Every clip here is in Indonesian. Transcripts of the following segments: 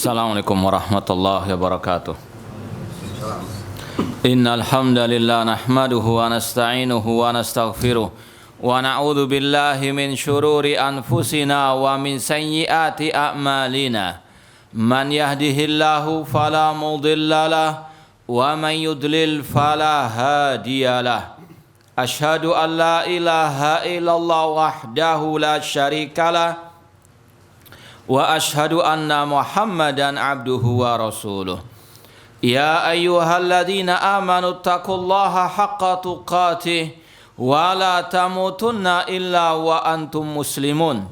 Assalamualaikum warahmatullahi wabarakatuh. Innal hamdalillah nahmaduhu wa nasta'inuhu wa nastaghfiruh wa na'udzu billahi min syururi anfusina wa min sayyiati a'malina. Man yahdihillahu fala mudhillalah wa man yudlil fala hadiyalah. Asyhadu an la ilaha illallah wahdahu la syarikalah wa ashhadu anna Muhammadan abduhu wa rasuluh. Ya ayyuhalladzina amanu taqullaha haqqa tuqatih wa la tamutunna illa wa antum muslimun.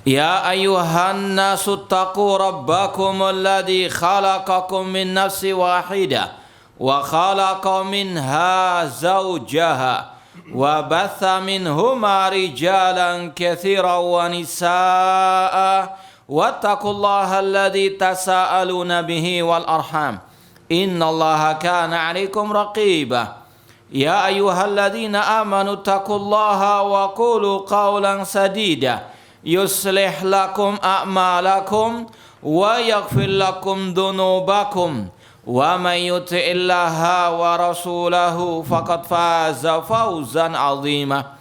Ya ayyuhan nasu taqu rabbakum alladzi khalaqakum min nafsin wahidah wa khalaqa minha zawjaha wa batha minhuma rijalan katsiran wa nisaa wattaqullaha alladzi tasaaluna bihi wal arham innallaha kana 'alaikum raqiba. Ya ayyuhalladzina amanu taqullaha wa qulu qawlan sadida yuslih lakum a'malakum wa yaghfir lakum dhunubakum wa may yuti'illaha wa rasulahu faqad faza fawzan 'azima.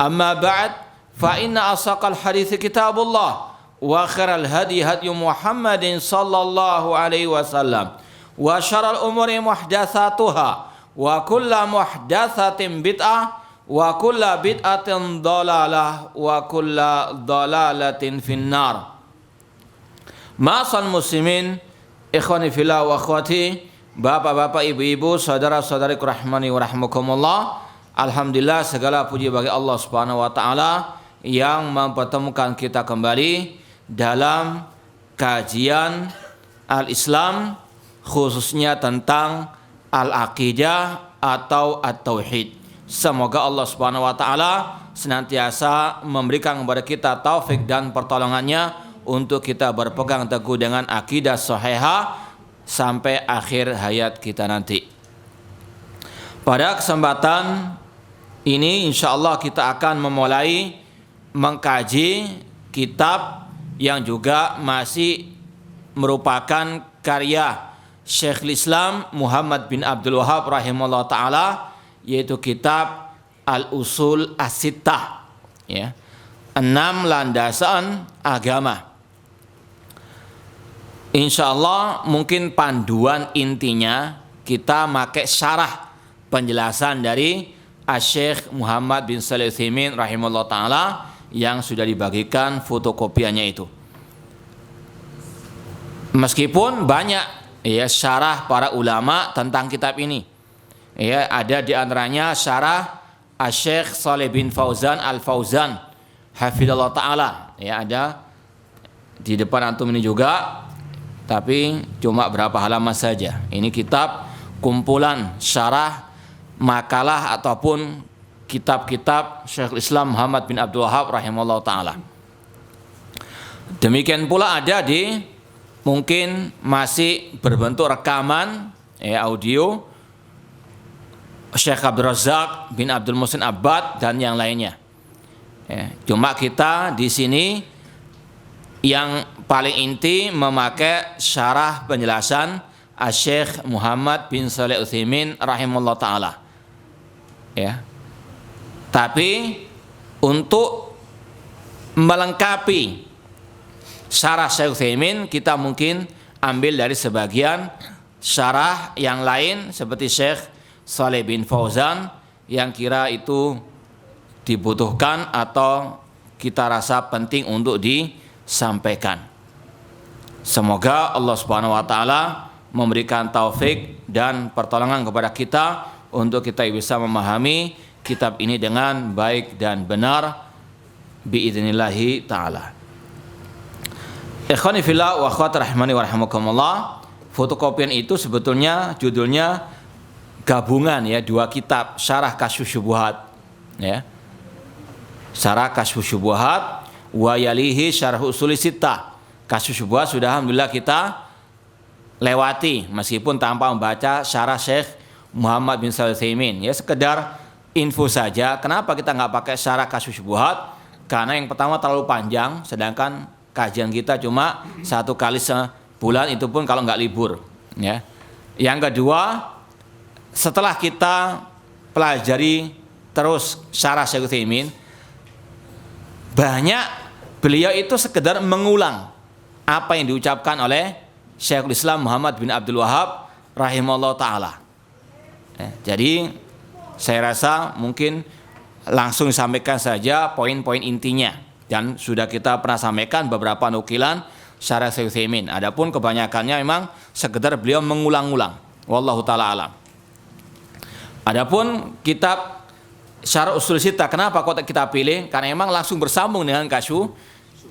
Amma ba'd, fa inna asaqal hadits kitabullah wa khairal hadi hadi Muhammadin sallallahu alaihi wasallam wa syarrul umuri muhdatsatuha wa kullu muhdatsatin bid'ah wa kullu bid'atin dhalalah wa kullu dhalalatin finnar. Ma'asal muslimin, ikhwani fillah wa akhwati, bapak-bapak, ibu-ibu, saudara-saudariku rahmani wa rahmakumullah. Alhamdulillah, segala puji bagi Allah Subhanahu wa taala yang mempertemukan kita kembali dalam kajian al-Islam, khususnya tentang al-aqidah atau at-tauhid. Semoga Allah Subhanahu wa taala senantiasa memberikan kepada kita taufik dan pertolongannya untuk kita berpegang teguh dengan akidah sahihah sampai akhir hayat kita nanti. Pada kesempatan ini insyaallah kita akan memulai mengkaji kitab yang juga masih merupakan karya Syekhul Islam Muhammad bin Abdul Wahhab rahimahullah ta'ala, yaitu kitab Al-Usul As-Sittah, ya, 6 landasan agama. Insyaallah mungkin panduan intinya kita pakai syarah penjelasan dari Asy-Syaikh Muhammad bin Shalih Al-Utsaimin rahimahullah ta'ala yang sudah dibagikan fotokopiannya itu. Meskipun banyak ya syarah para ulama tentang kitab ini. Ya, ada di antaranya syarah Asy-Syaikh Shalih bin Fauzan Al-Fauzan hafizallahu taala. Ya, ada di depan antum ini juga, tapi cuma berapa halaman saja. Ini kitab kumpulan syarah makalah ataupun kitab-kitab Syekhul Islam Muhammad bin Abdul Wahhab rahimahullah ta'ala. Demikian pula ada di mungkin masih berbentuk rekaman ya, audio Syekh Abdul Razak bin Abdul Muhsin Abbad dan yang lainnya. Ya, cuma kita di sini yang paling inti memakai syarah penjelasan Asy-Syaikh Muhammad bin Shalih Al-Utsaimin rahimahullah ta'ala. Ya. Tapi untuk melengkapi syarah Syekh Utsaimin, kita mungkin ambil dari sebagian syarah yang lain seperti Syekh Shalih bin Fauzan yang kira itu dibutuhkan atau kita rasa penting untuk disampaikan. Semoga Allah Subhanahu wa taala memberikan taufik dan pertolongan kepada kita untuk kita bisa memahami kitab ini dengan baik dan benar biidznillahi ta'ala. Ikhwani fillah wa akhwati rahmani wa rahmakumullah, fotokopian itu sebetulnya judulnya gabungan ya, dua kitab Syarah Kasyfus Syubhat ya. Syarah Kasyfus Syubhat wa yalihi Syarah Ushul Sittah. Kasyfus Syubhat sudah alhamdulillah kita lewati meskipun tanpa membaca syarah Syekh Muhammad bin Shalih Al-Utsaimin. Ya, sekedar info saja kenapa kita nggak pakai syarah Kasyfus Syubhat, karena yang pertama terlalu panjang, sedangkan kajian kita cuma 1 kali sebulan, itu pun kalau nggak libur. Ya. Yang kedua, setelah kita pelajari terus syarah Syekh Utsaimin, banyak beliau itu sekedar mengulang apa yang diucapkan oleh Syekhul Islam Muhammad bin Abdul Wahab rahimahullah ta'ala. Jadi saya rasa mungkin langsung disampaikan saja poin-poin intinya, dan sudah kita pernah sampaikan beberapa nukilan syarah Syekh Utsaimin. Adapun kebanyakannya memang sekedar beliau mengulang-ulang. Wallahu ta'ala alam. Adapun kitab Syarah Ushul Sittah, kenapa kok kita pilih? Karena memang langsung bersambung dengan Kasyf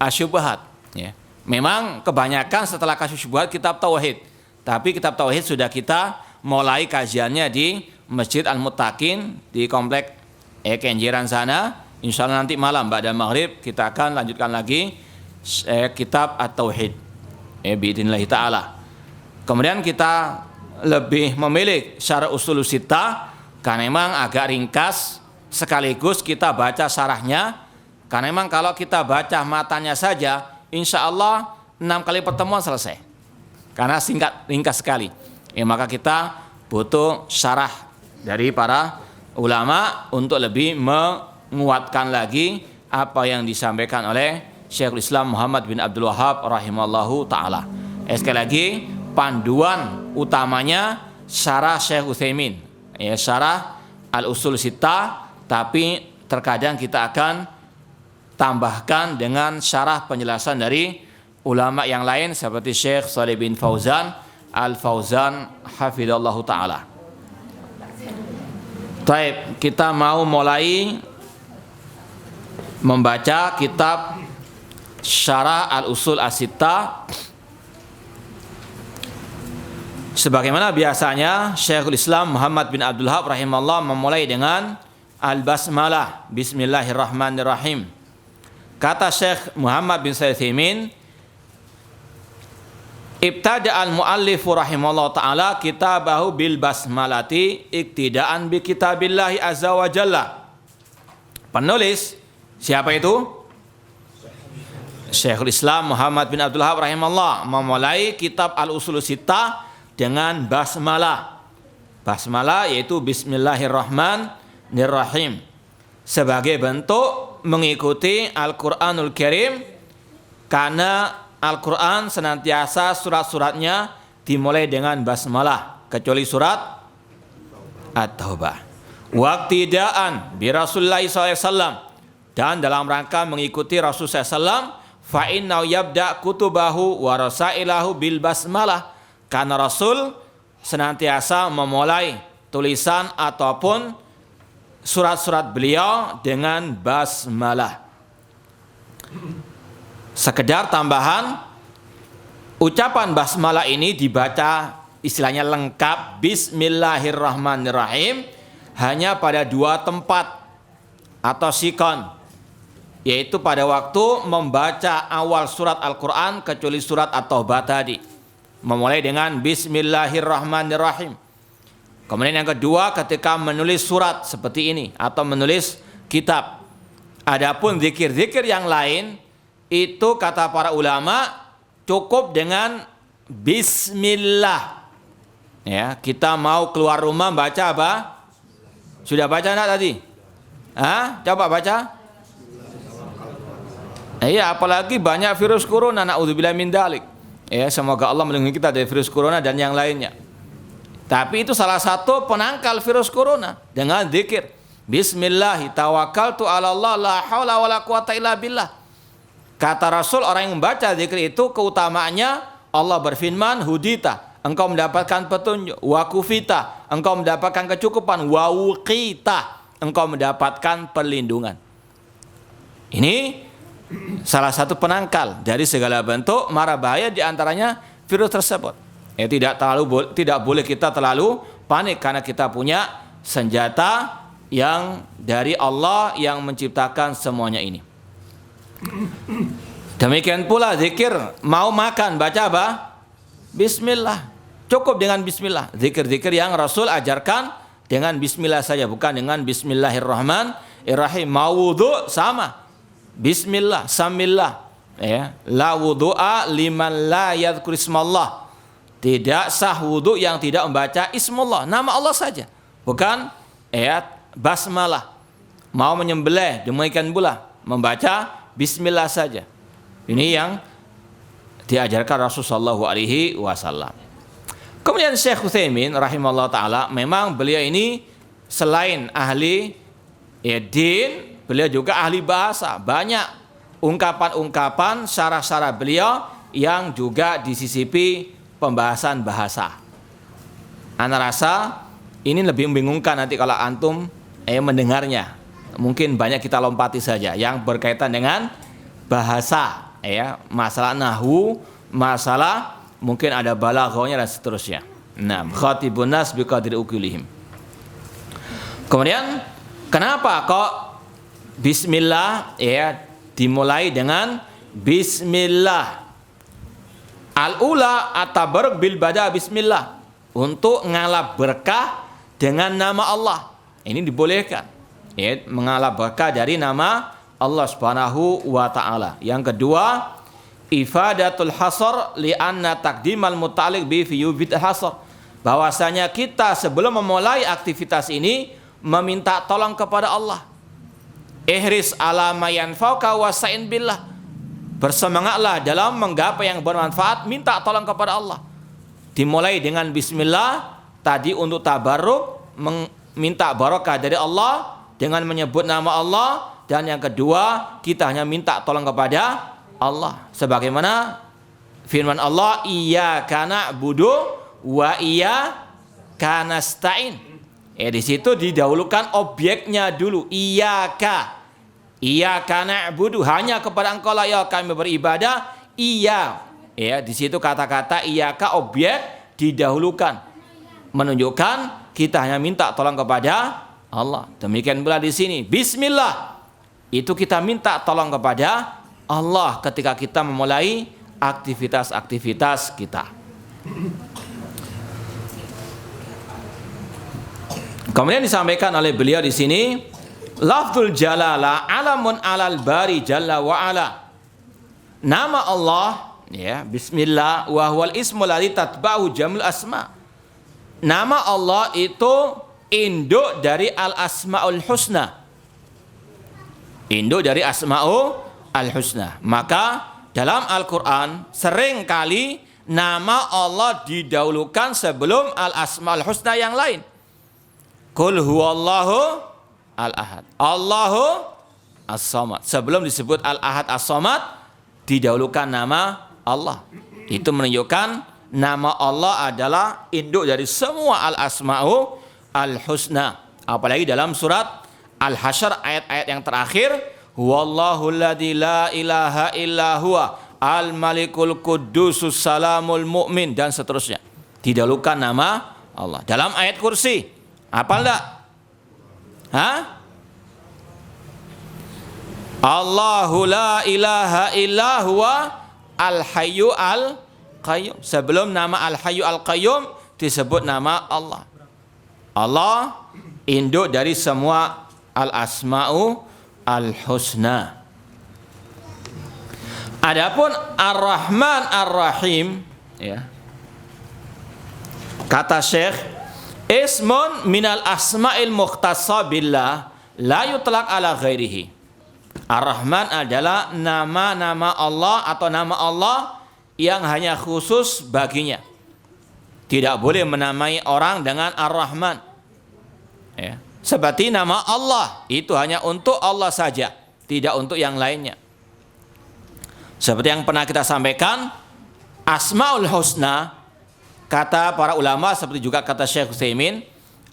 Asy-Syubhat. Ya. Memang kebanyakan setelah Kasyf Syubhat kitab Tauhid. Tapi kitab Tauhid sudah kita mulai kajiannya di Masjid Al-Muttaqin di komplek Kenjeran sana. Insya Allah nanti malam ba'da maghrib kita akan lanjutkan lagi kitab At-Tauhid. Biidznillah ta'ala. Kemudian kita lebih memilih Syarah Ushul Sittah karena memang agak ringkas, sekaligus kita baca syarahnya. Karena memang kalau kita baca matanya saja, insya Allah 6 kali pertemuan selesai. Karena singkat, ringkas sekali. Maka kita butuh syarah dari para ulama untuk lebih menguatkan lagi apa yang disampaikan oleh Syekhul Islam Muhammad bin Abdul Wahab rahimallahu ta'ala. Sekali lagi, panduan utamanya syarah Syekh Utsaimin, syarah Al-Ushul Sittah, tapi terkadang kita akan tambahkan dengan syarah penjelasan dari ulama yang lain seperti Syekh Shalih bin Fauzan Al-Fauzan hafizallahu ta'ala. Baik, kita mau mulai membaca kitab Syarah Al-Ushul As-Sittah. Sebagaimana biasanya Syekhul Islam Muhammad bin Abdul Wahab rahimahullah memulai dengan Al-Basmalah, Bismillahirrahmanirrahim. Kata Syekh Muhammad bin Shalih Utsaimin, ibtada al-muallifu rahimahullah ta'ala kitabahu bil basmalati iktidaan bi kitabillahi azza wa jalla. Penulis siapa itu? Syekhul Islam Muhammad bin Abdul Wahab rahimahullah memulai kitab Al-Ushul Sittah dengan basmalah. Basmalah yaitu Bismillahirrahmanirrahim, sebagai bentuk mengikuti Al-Quranul Karim, karena Al-Quran senantiasa surat-suratnya dimulai dengan basmalah, kecuali surat At-Taubah. Waqtidaan bi Rasulullah SAW, dan dalam rangka mengikuti Rasul SAW, fa innahu yabda kutubahu wa rasailahu bil basmalah, karena Rasul senantiasa memulai tulisan ataupun surat-surat beliau dengan basmalah. Sekedar tambahan, ucapan basmalah ini dibaca istilahnya lengkap Bismillahirrahmanirrahim hanya pada 2 tempat atau sikon, yaitu pada waktu membaca awal surat Al-Quran, kecuali surat At-Taubah tadi, memulai dengan Bismillahirrahmanirrahim. Kemudian yang kedua ketika menulis surat seperti ini atau menulis kitab. Adapun zikir-zikir yang lain itu kata para ulama cukup dengan Bismillah. Ya, kita mau keluar rumah baca apa? Sudah baca enggak tadi? Coba baca. Iya, apalagi banyak virus corona, naudzubillah min dzalik. Ya, semoga Allah melindungi kita dari virus corona dan yang lainnya. Tapi itu salah satu penangkal virus corona dengan zikir. Bismillah tawakkaltu 'ala Allah la haula wala quwata illa billah. Kata Rasul, orang yang membaca zikir itu keutamaannya, Allah berfirman, hudita, engkau mendapatkan petunjuk, wa kufita, engkau mendapatkan kecukupan, wa wuqita, engkau mendapatkan perlindungan. Ini salah satu penangkal dari segala bentuk mara bahaya, diantaranya virus tersebut. Tidak boleh kita terlalu panik, karena kita punya senjata yang dari Allah yang menciptakan semuanya ini. Demikian pula zikir mau makan baca apa? Bismillah. Cukup dengan bismillah. Zikir-zikir yang Rasul ajarkan dengan bismillah saja, bukan dengan bismillahirrahmanirrahim. Mau wudu sama. Bismillah, samillah. Ya, la wudu'a liman la yadhkur ismallah. Tidak sah wudu yang tidak membaca ismullah, nama Allah saja. Bukan basmalah. Mau menyembelih demikian pula membaca bismillah saja. Ini yang diajarkan Rasulullah sallallahu alaihi wasallam. Kemudian Syekh Utsaimin rahimahullah taala, memang beliau ini selain ahli din, beliau juga ahli bahasa. Banyak ungkapan-ungkapan, syarah-syarah beliau yang juga disisipi pembahasan bahasa. Ana rasa ini lebih membingungkan nanti kalau antum mendengarnya. Mungkin banyak kita lompati saja yang berkaitan dengan bahasa, masalah nahwu, masalah mungkin ada balaghahnya dan seterusnya. Nah, khatibun nas biqadri uqulihim. Kemudian kenapa kok bismillah dimulai dengan bismillah? Al-ula at-tabarruk bil bada bismillah, untuk ngalap berkah dengan nama Allah. Ini dibolehkan, mengalap berkah dari nama Allah Subhanahu wa taala. Yang kedua, ifadatul hasr li anna taqdimal muta'alliq bi fi yubid hasr, bahwasanya kita sebelum memulai aktivitas ini meminta tolong kepada Allah. Ihris ala ma yanfa'uka wasta'in billah, bersemangatlah dalam menggapai yang bermanfaat, minta tolong kepada Allah. Dimulai dengan bismillah tadi untuk tabarruk, minta barokah dari Allah dengan menyebut nama Allah. Dan yang kedua, kita hanya minta tolong kepada Allah, sebagaimana firman Allah, iyyaka na'budu wa iyyaka nasta'in. Di situ didahulukan objeknya dulu, iyyaka na'budu, hanya kepada Engkau lah ya kami beribadah. Di situ kata-kata iyyaka objek didahulukan, menunjukkan kita hanya minta tolong kepada Allah. Demikian pula di sini bismillah, itu kita minta tolong kepada Allah ketika kita memulai aktivitas-aktivitas kita. Kemudian disampaikan oleh beliau di sini, lafzul jalalah alamun alal bari jalla wa ala. Nama Allah bismillah wa huwal ismul ladzi tatba'u jamul asma. Nama Allah itu induk dari al asmaul husna. Induk dari asmaul husna. Maka dalam Al-Qur'an sering kali nama Allah didahulukan sebelum al asmaul husna yang lain. Qul huwallahu al-ahad, Allahu as-samad. Sebelum disebut al-ahad as-samad, didahulukan nama Allah. Itu menunjukkan nama Allah adalah induk dari semua al-asma'u al-husna. Apalagi dalam surat Al-Hasyr ayat-ayat yang terakhir, huwallahu alladzi la ilaha illa huwa al-malikul quddusus salamul mu'min, dan seterusnya. Didahulukan nama Allah. Dalam ayat kursi, hafal enggak? Allahu la ilaha illa huwa al-hayyu al-qayyum. Sebelum nama al-hayyu al-qayyum disebut nama Allah. Allah induk dari semua al-asma'u al-husna. Adapun ar-Rahman ar-Rahim, kata Syekh, ismun minal asma'il mukhtassa billah la yutlaq ala ghairihi. Ar-Rahman adalah nama-nama Allah atau nama Allah yang hanya khusus baginya. Tidak boleh menamai orang dengan Ar-Rahman. Seperti nama Allah itu hanya untuk Allah saja, tidak untuk yang lainnya. Seperti yang pernah kita sampaikan, Asmaul Husna, kata para ulama seperti juga kata Syekh Utsaimin,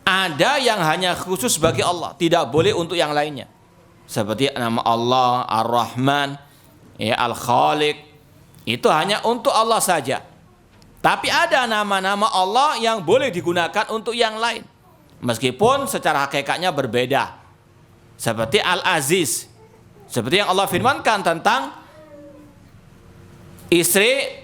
ada yang hanya khusus bagi Allah, tidak boleh untuk yang lainnya. Seperti nama Allah Ar-Rahman, Al-Khaliq, itu hanya untuk Allah saja. Tapi ada nama-nama Allah yang boleh digunakan untuk yang lain, meskipun secara hakikatnya berbeda. Seperti Al-Aziz, seperti yang Allah firmankan tentang istri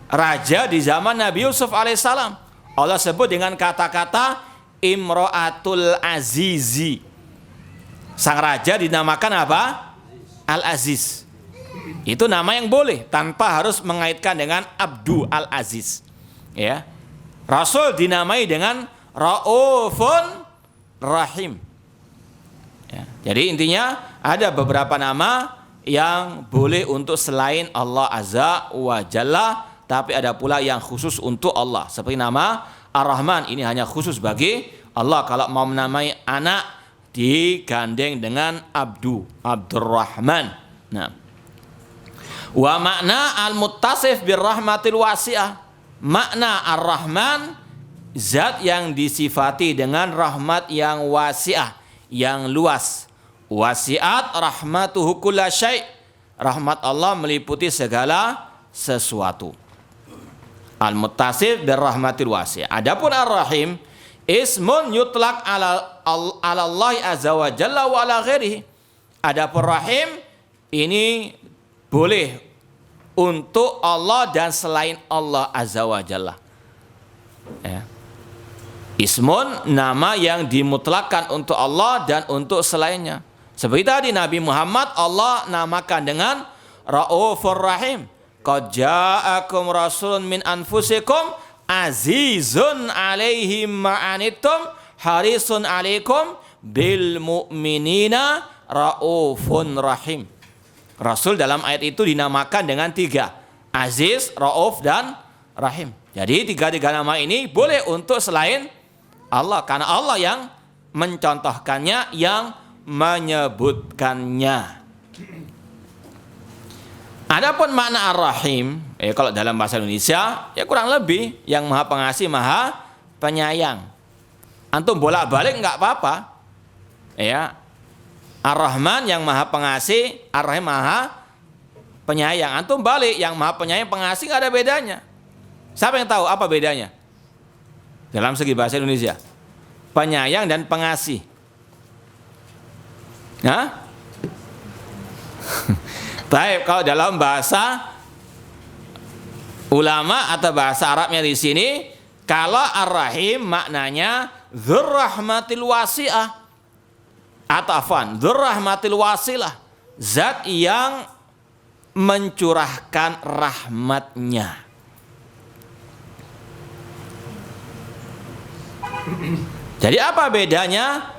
raja di zaman Nabi Yusuf alaihissalam. Allah sebut dengan kata-kata Imro'atul Azizi. Sang raja dinamakan apa? Al-Aziz. Itu nama yang boleh tanpa harus mengaitkan dengan Abdu Al-Aziz. Ya. Rasul dinamai dengan Raufun Rahim. Ya. Jadi intinya ada beberapa nama yang boleh untuk selain Allah Azza wa Jalla, tapi ada pula yang khusus untuk Allah. Seperti nama Ar-Rahman, ini hanya khusus bagi Allah. Kalau mau menamai anak digandeng dengan Abdurrahman. Nah, wa makna al-muttasif birrahmatil wasi'ah. Makna Ar-Rahman, zat yang disifati dengan rahmat yang wasi'ah, yang luas. Wasi'at rahmatuhu kulla syai'. Rahmat Allah meliputi segala sesuatu. Al-muttasif birrahmatil wasi'ah. Adapun Ar-Rahim, ismun yutlaq ala Allah azza wa jalla wa ala ghairihi. Adapun Rahim ini boleh untuk Allah dan selain Allah azza wa jalla. Ya. Ismun, nama yang dimutlakkan untuk Allah dan untuk selainnya. Seperti tadi Nabi Muhammad Allah namakan dengan Raufur Rahim. Qad ja'akum rasulun min anfusikum azizun alaihi ma'anittum harisun alaikum bil mu'minina raufun rahim. Rasul dalam ayat itu dinamakan dengan 3. Aziz, Rauf, dan Rahim. Jadi 3 nama ini boleh untuk selain Allah. Karena Allah yang mencontohkannya, yang menyebutkannya. Adapun makna Ar-Rahim, kalau dalam bahasa Indonesia, ya kurang lebih yang Maha Pengasih, Maha Penyayang. Antum bolak-balik nggak apa-apa. Ya, Ar-Rahman yang Maha Pengasih, Ar-Rahim Maha Penyayang. Antum balik yang Maha Penyayang, Pengasih, nggak ada bedanya. Siapa yang tahu apa bedanya dalam segi bahasa Indonesia? Penyayang dan pengasih. Nah, baik, kalau dalam bahasa ulama atau bahasa Arabnya di sini, kalau Ar-Rahim maknanya dzurrahmatil wasi'ah atau afan dzurrahmatil wasilah, zat yang mencurahkan rahmatnya. Jadi apa bedanya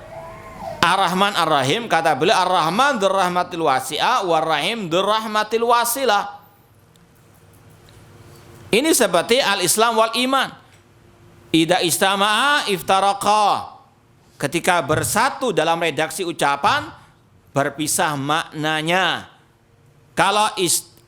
Ar-Rahman Ar-Rahim? Kata beliau, Ar-Rahman dzurrahmatil wasi'ah, war-Rahim dzurrahmatil wasilah. Ini seperti al-Islam wal iman. Idza istama'a iftaraqa. Ketika bersatu dalam redaksi ucapan, berpisah maknanya. Kalau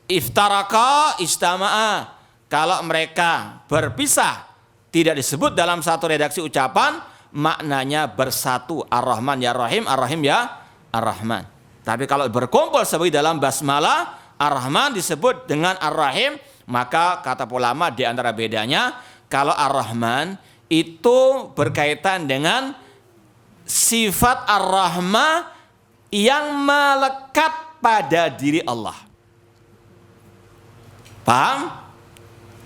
iftaraqa istama'a. Kalau mereka berpisah, tidak disebut dalam satu redaksi ucapan, maknanya bersatu. Ar-Rahman ya Rahim, Ar-Rahim ya Ar-Rahman. Tapi kalau berkumpul seperti dalam basmalah, Ar-Rahman disebut dengan Ar-Rahim, maka kata ulama di antara bedanya, kalau Ar-Rahman itu berkaitan dengan sifat Ar-Rahmah yang melekat pada diri Allah. Paham?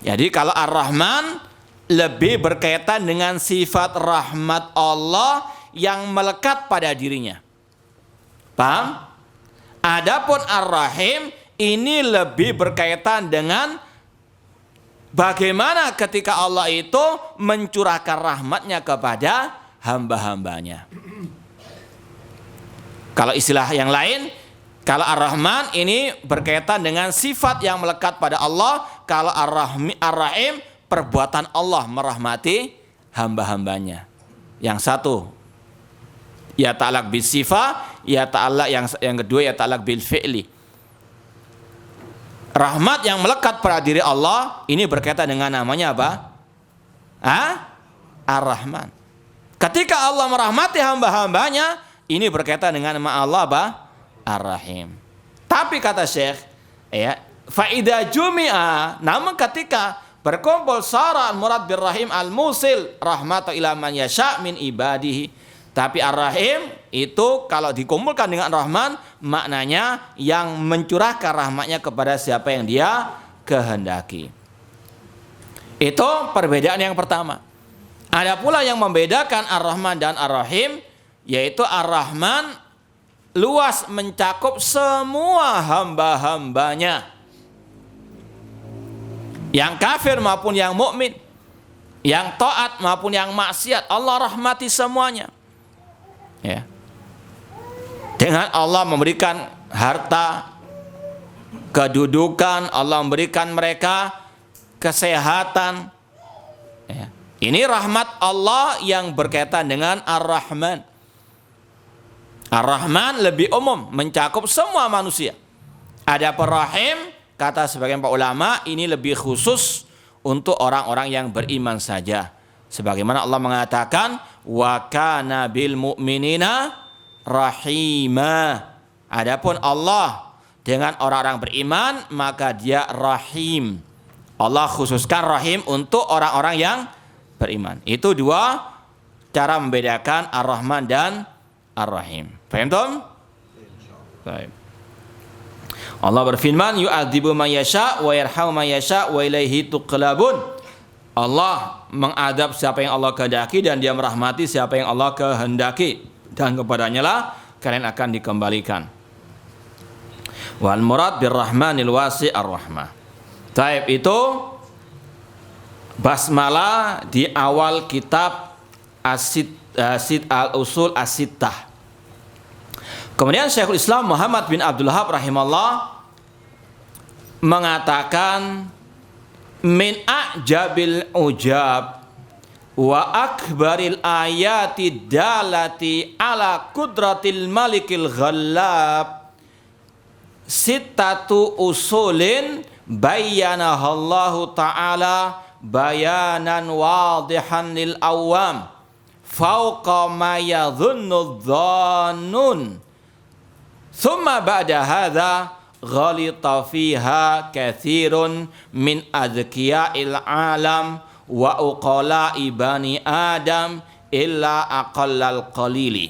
Jadi kalau Ar-Rahman lebih berkaitan dengan sifat rahmat Allah yang melekat pada dirinya. Paham? Adapun Ar-Rahim ini lebih berkaitan dengan bagaimana ketika Allah itu mencurahkan rahmatnya kepada hamba-hambanya. Kalau istilah yang lain, kalau Ar-Rahman ini berkaitan dengan sifat yang melekat pada Allah. Kalau Ar-Rahim perbuatan Allah merahmati hamba-hambanya. Yang satu ya ta'alaq bis sifat, ya ta'alaq yang kedua ya ta'alaq bil fi'li. Rahmat yang melekat pada diri Allah ini berkaitan dengan namanya apa? Ar-Rahman. Ketika Allah merahmati hamba-hambanya, ini berkaitan dengan nama Allah apa? Ar-Rahim. Tapi kata Syekh, ya, faida jumi'a, namun ketika berkumpul sara al-murad bir-Rahim al-musil rahmatu ila man yasha' min ibadihi. Tapi Ar-Rahim itu kalau dikumpulkan dengan Rahman, maknanya yang mencurahkan rahmatnya kepada siapa yang dia kehendaki. Itu perbedaan yang pertama. Ada pula yang membedakan Ar-Rahman dan Ar-Rahim, yaitu Ar-Rahman luas, mencakup semua hamba-hambanya, yang kafir maupun yang mukmin, yang taat maupun yang maksiat. Allah rahmati semuanya. Ya. Dengan Allah memberikan harta, kedudukan, Allah memberikan mereka kesehatan. Ya. Ini rahmat Allah yang berkaitan dengan Ar-Rahman. Ar-Rahman lebih umum, mencakup semua manusia. Ada Ar-Rahim, kata sebagian para ulama, ini lebih khusus untuk orang-orang yang beriman saja. Sebagaimana Allah mengatakan, wa kana bil mu'minina rahima. Adapun Allah dengan orang-orang beriman, maka dia rahim. Allah khususkan rahim untuk orang-orang yang beriman. Itu dua cara membedakan Ar-Rahman dan Ar-Rahim. Paham tom? Baik. Allah berfirman, yu'adzibu man yasha wa yarhamu man yasha wa ilaihi tuqlabun. Allah mengadab siapa yang Allah kehendaki dan dia merahmati siapa yang Allah kehendaki, dan kepadanya lah kalian akan dikembalikan. Wal murad birrahmanil wasi' ar-rahmah. Taib, itu basmalah di awal kitab al-usul as-sittah. Kemudian Syekhul Islam Muhammad bin Abdul Wahhab rahimahullah mengatakan, min a'jabil ujab wa akbaril ayati dalati ala kudratil malikil ghallab sittatu usulin bayyanahallahu ta'ala bayanan wadihan lil awam fauqa ma yadhunnu dhannun thumma ba'da hadha ghalita fiha kathirun min adhkiya'il alam wa uqala'i bani adam illa aqallal qalili.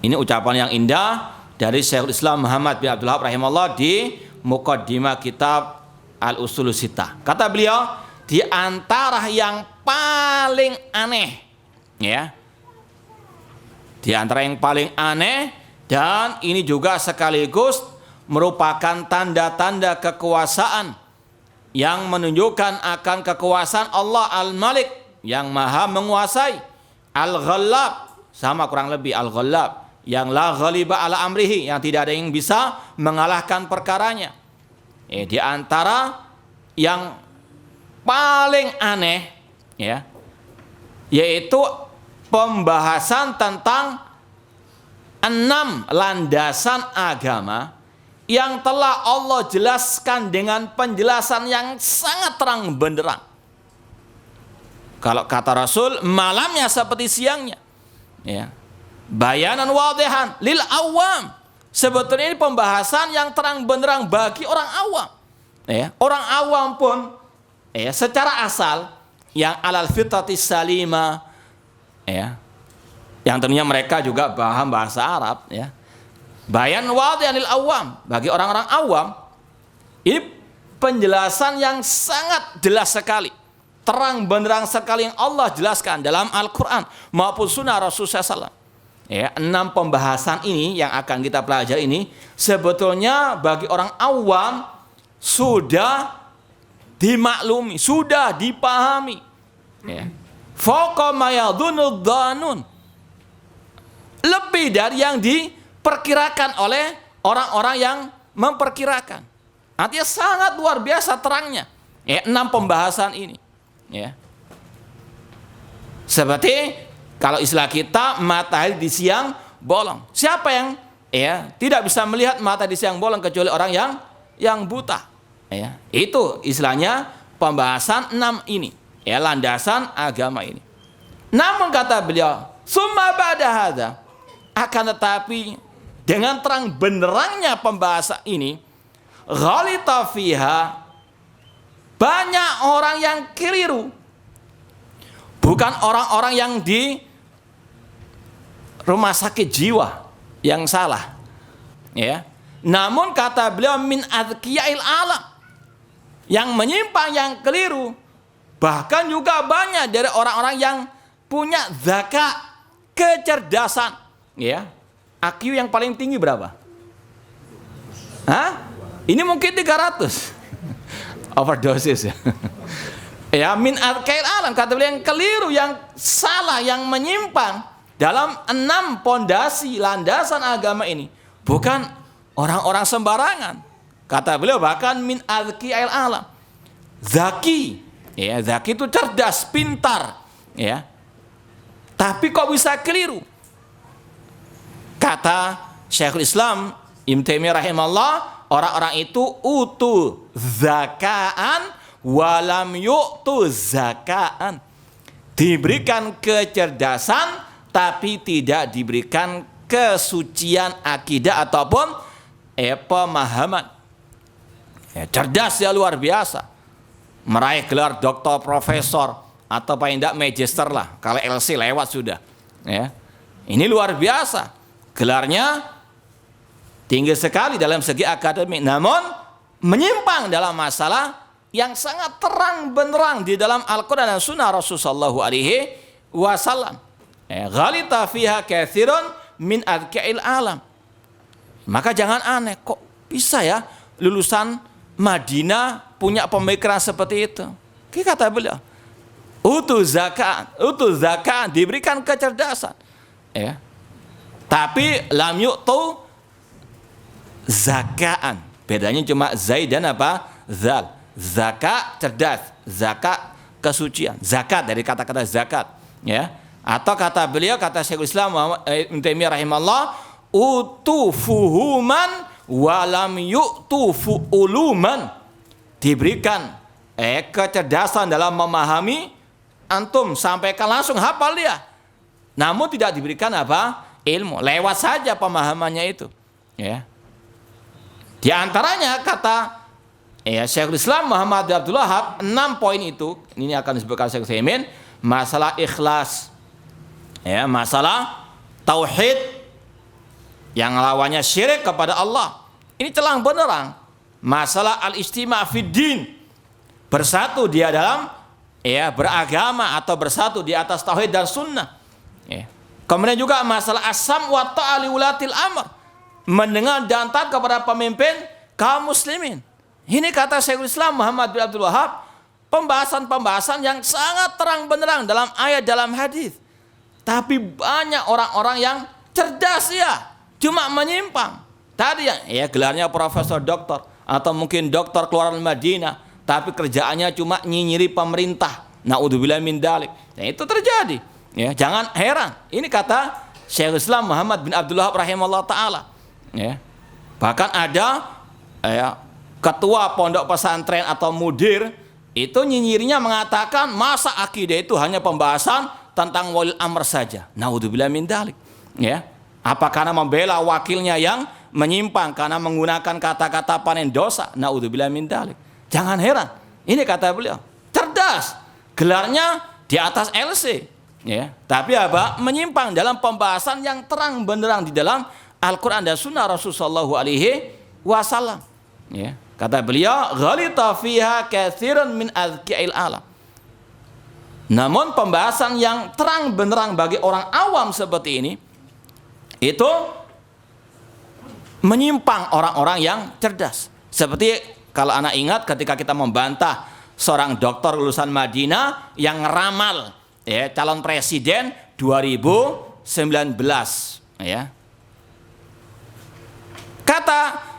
Ini ucapan yang indah dari Syekhul Islam Muhammad bin Abdul Wahhab rahimahullah di muqaddimah kitab Al-Usul Sittah. Kata beliau, di antara yang paling aneh, ya, di antara yang paling aneh, dan ini juga sekaligus merupakan tanda-tanda kekuasaan yang menunjukkan akan kekuasaan Allah Al-Malik yang maha menguasai, Al-Ghallab, sama kurang lebih Al-Ghallab, yang la ghaliba ala amrihi, yang tidak ada yang bisa mengalahkan perkaranya. Di antara yang paling aneh, ya, yaitu pembahasan tentang 6 landasan agama yang telah Allah jelaskan dengan penjelasan yang sangat terang benderang. Kalau kata Rasul, malamnya seperti siangnya, ya. Bayanan wadihan lil awam. Sebetulnya ini pembahasan yang terang benderang bagi orang awam, ya. Orang awam pun, ya, secara asal yang alal fitratis salima, ya, yang tentunya mereka juga paham bahasa Arab, ya. Bayan wadihan lil awam, bagi orang-orang awam ini penjelasan yang sangat jelas sekali, terang benderang sekali, yang Allah jelaskan dalam Al-Quran maupun sunnah Rasulullah SAW. Ya, 6 pembahasan ini yang akan kita pelajari ini sebetulnya bagi orang awam sudah dimaklumi, sudah dipahami, ya. Fauqa ma yadhunnu dhannun, lebih dari yang diperkirakan oleh orang-orang yang memperkirakan. Artinya sangat luar biasa terangnya, ya, 6 pembahasan ini, ya. Seperti kalau istilah kita, matahari di siang bolong. Siapa yang, ya, tidak bisa melihat mata di siang bolong kecuali orang yang buta, ya. Itu istilahnya pembahasan 6 ini, ya, landasan agama ini. Namun kata beliau, summa ba'da hadza, akan tetapi dengan terang benderangnya pembahasan ini, ghalita fiha, banyak orang yang keliru. Bukan orang-orang yang di rumah sakit jiwa yang salah, ya. Namun kata beliau, min adhkiya'il alam, yang menyimpang, yang keliru. Bahkan juga banyak dari orang-orang yang punya zakat, kecerdasan, ya, IQ yang paling tinggi berapa? Hah? Ini mungkin 300. Overdosis ya. Ya, min arkail alam, kata beliau yang keliru, yang salah, yang menyimpang dalam 6 pondasi landasan agama ini bukan orang-orang sembarangan. Kata beliau bahkan min arkail alam. Zaki, ya, zaki itu cerdas, pintar, ya. Tapi kok bisa keliru? Kata Syekhul Islam Ibnu Taimiyah rahimahullah, orang-orang itu utu zakaan walam yu'tu zakaan. Diberikan kecerdasan tapi tidak diberikan kesucian akidah ataupun pemahaman. Ya, cerdas ya luar biasa. Meraih gelar doktor, profesor, atau paling tidak magister lah. Kalau LC lewat sudah. Ya. Ini luar biasa. Gelarnya tinggi sekali dalam segi akademik. Namun menyimpang dalam masalah yang sangat terang benderang di dalam Al-Quran dan Sunnah Rasulullah SAW. Ghalita fiha katsirun min adka'il alam. Maka jangan aneh, kok bisa ya lulusan Madinah punya pemikiran seperti itu. Kata beliau, utu zakat diberikan kecerdasan, ya. Tapi lam yu'tu zakaan. Bedanya cuma zaid dan apa? Zal. Zakat cerdas, zakat kesucian. Zakat dari kata-kata zakat, ya. Atau kata beliau, kata Syekhul Islam Ibnu Taimiyah rahimahullah, utu fuhuman walam yu'tu fu'uluman. Diberikan kecerdasan dalam memahami, antum sampaikan langsung hafal dia. Namun tidak diberikan apa? Ilmu. Lewat saja pemahamannya itu. Ya. Di antaranya kata Syekhul Islam Muhammad bin Abdul Wahhab, 6 poin itu, ini akan disebutkan Syekhul Utsaimin, masalah ikhlas. Ya, masalah tauhid yang lawannya syirik kepada Allah. Ini telang benerang. Masalah al-istima' fid din. Bersatu dia dalam beragama atau bersatu di atas tauhid dan sunnah. Ya. Kemudian juga masalah asam wa ta'ali ulatil amr. Mendengar dan taat kepada pemimpin kaum muslimin. Ini kata Syekhul Islam Muhammad bin Abdul Wahhab, pembahasan-pembahasan yang sangat terang benderang dalam ayat, dalam hadis. Tapi banyak orang-orang yang cerdas ya, cuma menyimpang. Tadi ya gelarnya profesor doktor atau mungkin doktor keluaran Madinah, tapi kerjaannya cuma nyinyiri pemerintah. Naudzubillah min dzalik. Nah, itu terjadi. Ya, jangan heran. Ini kata Syekhul Islam Muhammad bin Abdul Wahhab rahimahullah taala. Ya. Bahkan ada ketua pondok pesantren atau mudir itu nyinyirinya mengatakan masa akidah itu hanya pembahasan tentang walil amr saja. Naudzubillah min dzalik. Ya. Apa karena membela wakilnya yang menyimpang karena menggunakan kata-kata panen dosa? Naudzubillah min dzalik. Jangan heran. Ini kata beliau, cerdas. Gelarnya di atas LC. Ya. Tapi apa? Menyimpang dalam pembahasan yang terang benderang di dalam Al-Quran dan Sunnah Rasulullah SAW. Ya. Kata beliau, ghalita fiha katsirun min azki'il alam. Namun pembahasan yang terang benderang bagi orang awam seperti ini, itu menyimpang orang-orang yang cerdas. Seperti kalau anak ingat ketika kita membantah seorang dokter lulusan Madinah yang ngeramal calon presiden 2019. Ya. Kata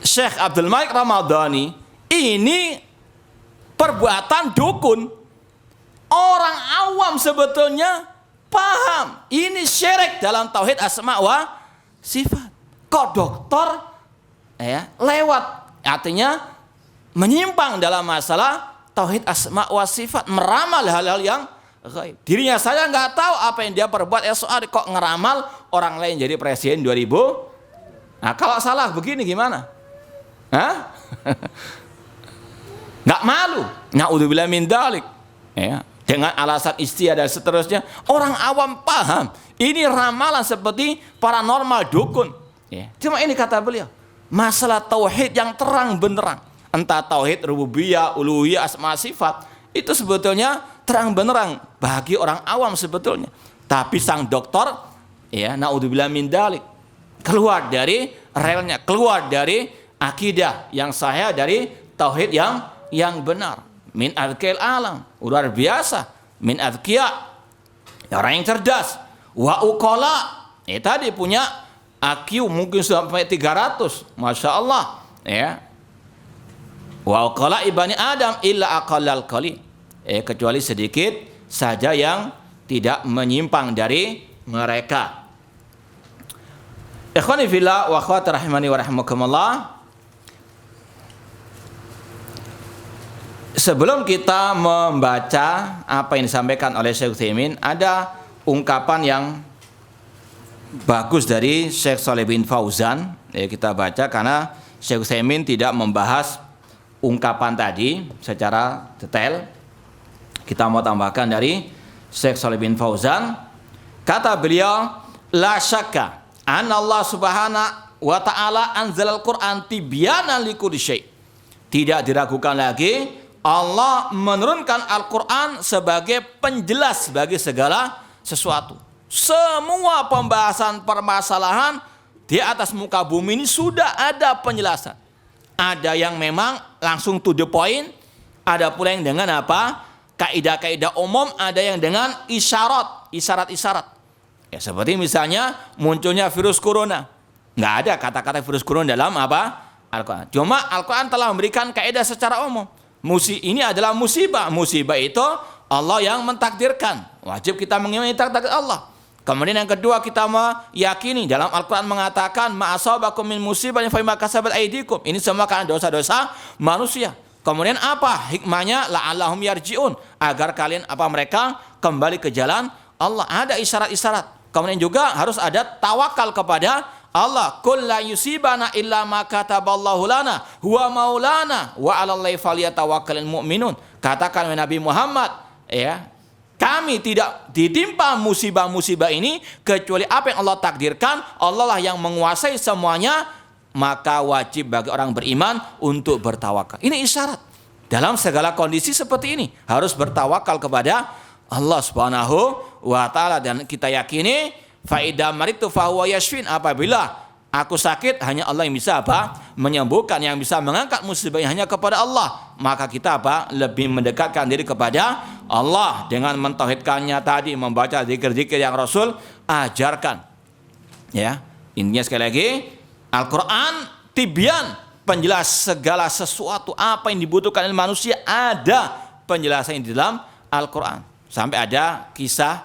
Syekh Abdul Malik Ramadhani, ini perbuatan dukun. Orang awam sebetulnya paham ini syirik dalam tauhid asma wa sifat. Kok dokter lewat, artinya menyimpang dalam masalah tauhid asma wa sifat, meramal hal-hal yang gaib. Dirinya saya nggak tahu apa yang dia perbuat, soal kok ngeramal orang lain jadi presiden 2000. Nah, kalau salah begini gimana? Hah? Nggak malu? Naudzubillah min dzalik. Ya. Dengan alasan istiadah dan seterusnya, orang awam paham ini ramalan seperti paranormal dukun. Ya. Cuma ini kata beliau, masalah tauhid yang terang benderang, entah tauhid rububiyah, uluhiyah, asma sifat, itu sebetulnya terang benderang bagi orang awam sebetulnya. Tapi sang dokter Ya, naudzubillah min dalik. Keluar dari relnya, keluar dari akidah yang sahih, dari tauhid yang benar. Min adzkiyal alam, luar biasa. Min adzkiya, orang yang cerdas. Wa uqala, tadi punya IQ mungkin sampai 300, masya Allah. Ya. Wa uqala ibani Adam illa aqallal qalil. Kecuali sedikit saja yang tidak menyimpang dari mereka. Ikhwani fillah wa akhwati rahimani wa rahimakumullah. Sebelum kita membaca apa yang disampaikan oleh Syekh Utsaimin, ada ungkapan yang bagus dari Syekh Shalih bin Fauzan. Kita baca karena Syekh Utsaimin tidak membahas ungkapan tadi secara detail. Kita mau tambahkan dari Syekh Shalih bin Fauzan. Kata beliau, la syakka anna Allah subhanahu wa ta'ala anzalal Qur'an tibyanan likulli syai'. Tidak diragukan lagi, Allah menurunkan Al-Quran sebagai penjelas bagi segala sesuatu. Semua pembahasan permasalahan di atas muka bumi ini sudah ada penjelasan. Ada yang memang langsung to the point, ada pula yang dengan apa? Kaidah-kaidah umum, ada yang dengan isyarat-isyarat. Ya, seperti misalnya munculnya virus corona. Nggak ada kata-kata virus corona dalam apa? Al-Quran. Cuma Al-Quran telah memberikan kaidah secara umum. Ini adalah musibah. Musibah itu Allah yang mentakdirkan. Wajib kita mengimani takdir Allah. Kemudian yang kedua, kita meyakini dalam Al-Quran mengatakan ma'asabakum min musibatin fa bima kasabat aydikum. Ini semua karena dosa-dosa manusia. Kemudian apa hikmahnya? La'allahum yarji'un, agar kalian mereka kembali ke jalan Allah. Ada isyarat-isyarat. Kemudian juga harus ada tawakal kepada Allah. Qul la yusibana illa ma kataballahu lana huwa maulana wa 'alallahi falyatawakkalul mu'minun. Katakan Nabi Muhammad, ya, kami tidak ditimpa musibah-musibah ini kecuali apa yang Allah takdirkan. Allah lah yang menguasai semuanya, maka wajib bagi orang beriman untuk bertawakal. Ini isyarat. Dalam segala kondisi seperti ini harus bertawakal kepada Allah Subhanahu wa ta'ala. Dan kita yakini fa idza maritu fa huwa yashfin, apabila aku sakit hanya Allah yang bisa menyembuhkan, yang bisa mengangkat musibah hanya kepada Allah. Maka kita lebih mendekatkan diri kepada Allah dengan mentauhidkannya tadi, membaca zikir-zikir yang Rasul ajarkan. Ya, intinya sekali lagi, Al-Quran tibyan, penjelas segala sesuatu apa yang dibutuhkan oleh manusia, ada penjelasan di dalam Al-Quran. Sampai ada kisah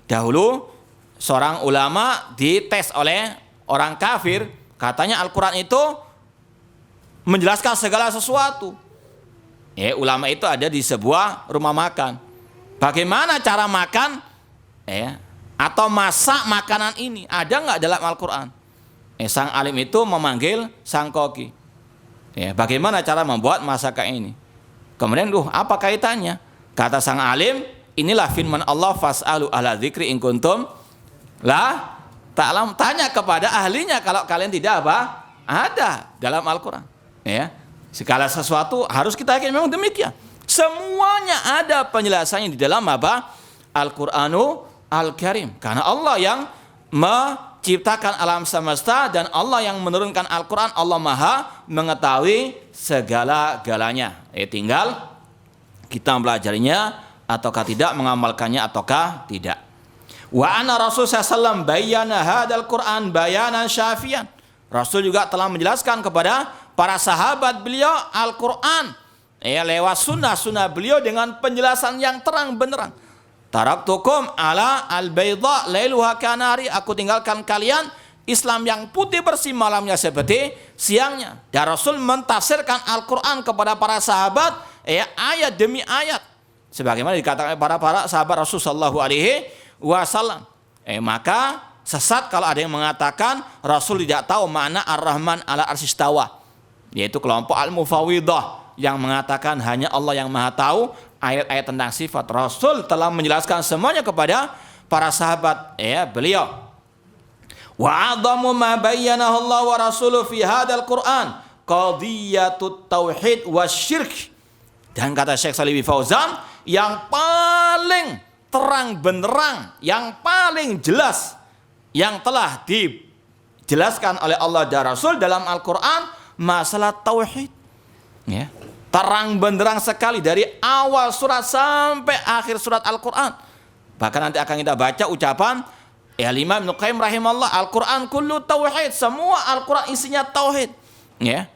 dahulu seorang ulama dites oleh orang kafir, katanya Al-Quran itu menjelaskan segala sesuatu. Ulama itu ada di sebuah rumah makan. Bagaimana cara makan atau masak makanan ini? Ada nggak dalam Al-Quran? Sang alim itu memanggil sang koki. Bagaimana cara membuat masakan ini? Kemudian, apa kaitannya? Kata sang alim, inilah firman Allah, fas'alu ahla dzikri in kuntum la ta'lam. Tanya kepada ahlinya kalau kalian tidak ada dalam Al-Quran. Segala sesuatu harus kita yakin memang demikian. Semuanya ada penjelasannya di dalam Al-Qur'anu Al-Karim. Karena Allah yang menciptakan alam semesta dan Allah yang menurunkan Al-Quran. Allah Maha mengetahui segala-galanya. Tinggal kita mempelajarinya ataukah tidak, mengamalkannya ataukah tidak. Wa anna Rasul sallallahu bayyana hadzal Qur'an bayanan syafian. Rasul juga telah menjelaskan kepada para sahabat beliau Al-Quran lewat sunnah beliau dengan penjelasan yang terang benderang. Taraktukum ala al-bayda lailuha kanari, aku tinggalkan kalian Islam yang putih bersih malamnya seperti siangnya. Dan Rasul mentafsirkan Al-Quran kepada para sahabat ayat demi ayat, sebagaimana dikatakan para sahabat Rasul sallallahu alaihi wasallam. Maka sesat kalau ada yang mengatakan Rasul tidak tahu makna Ar-Rahman ala arsistawa, yaitu kelompok Al-Mufawwidah yang mengatakan hanya Allah yang Maha tahu ayat-ayat tentang sifat. Rasul telah menjelaskan semuanya kepada para sahabat beliau. Wa 'adhamu ma bayyanahu Allah wa rasuluhu fi hadzal Qur'an qadhiyatut tauhid wasyirk. Dan kata Syekh Shalih bin Fauzan, yang paling terang benderang, yang paling jelas yang telah dijelaskan oleh Allah dan Rasul dalam Al-Quran masalah tauhid. Ya. Terang benderang sekali dari awal surat sampai akhir surat Al-Quran. Bahkan nanti akan kita baca ucapan Imam Ibnu Qayyim rahimahullah, Al-Quran kullu tauhid, semua Al-Quran isinya tauhid. Ya.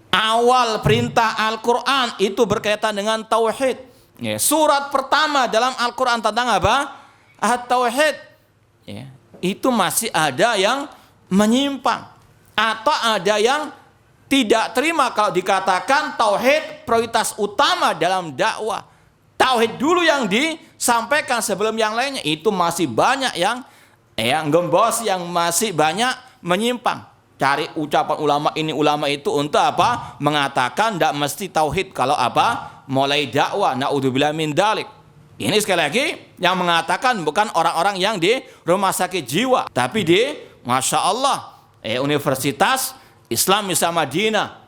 Awal perintah Al-Quran itu berkaitan dengan tauhid. Ya. Surat pertama dalam Al-Quran tentang apa? At-tauhid. Ya. Itu masih ada yang menyimpang atau ada yang tidak terima kalau dikatakan tauhid prioritas utama dalam dakwah. Tauhid dulu yang disampaikan sebelum yang lainnya. Itu masih banyak yang gembos, yang masih banyak menyimpang. Cari ucapan ulama ini ulama itu untuk apa? Mengatakan tidak mesti tauhid kalau apa? Mulai dakwah. Naudzubillah min dalik. Ini sekali lagi yang mengatakan bukan orang-orang yang di rumah sakit jiwa, tapi di Masya Allah Universitas Islam Misal Madinah,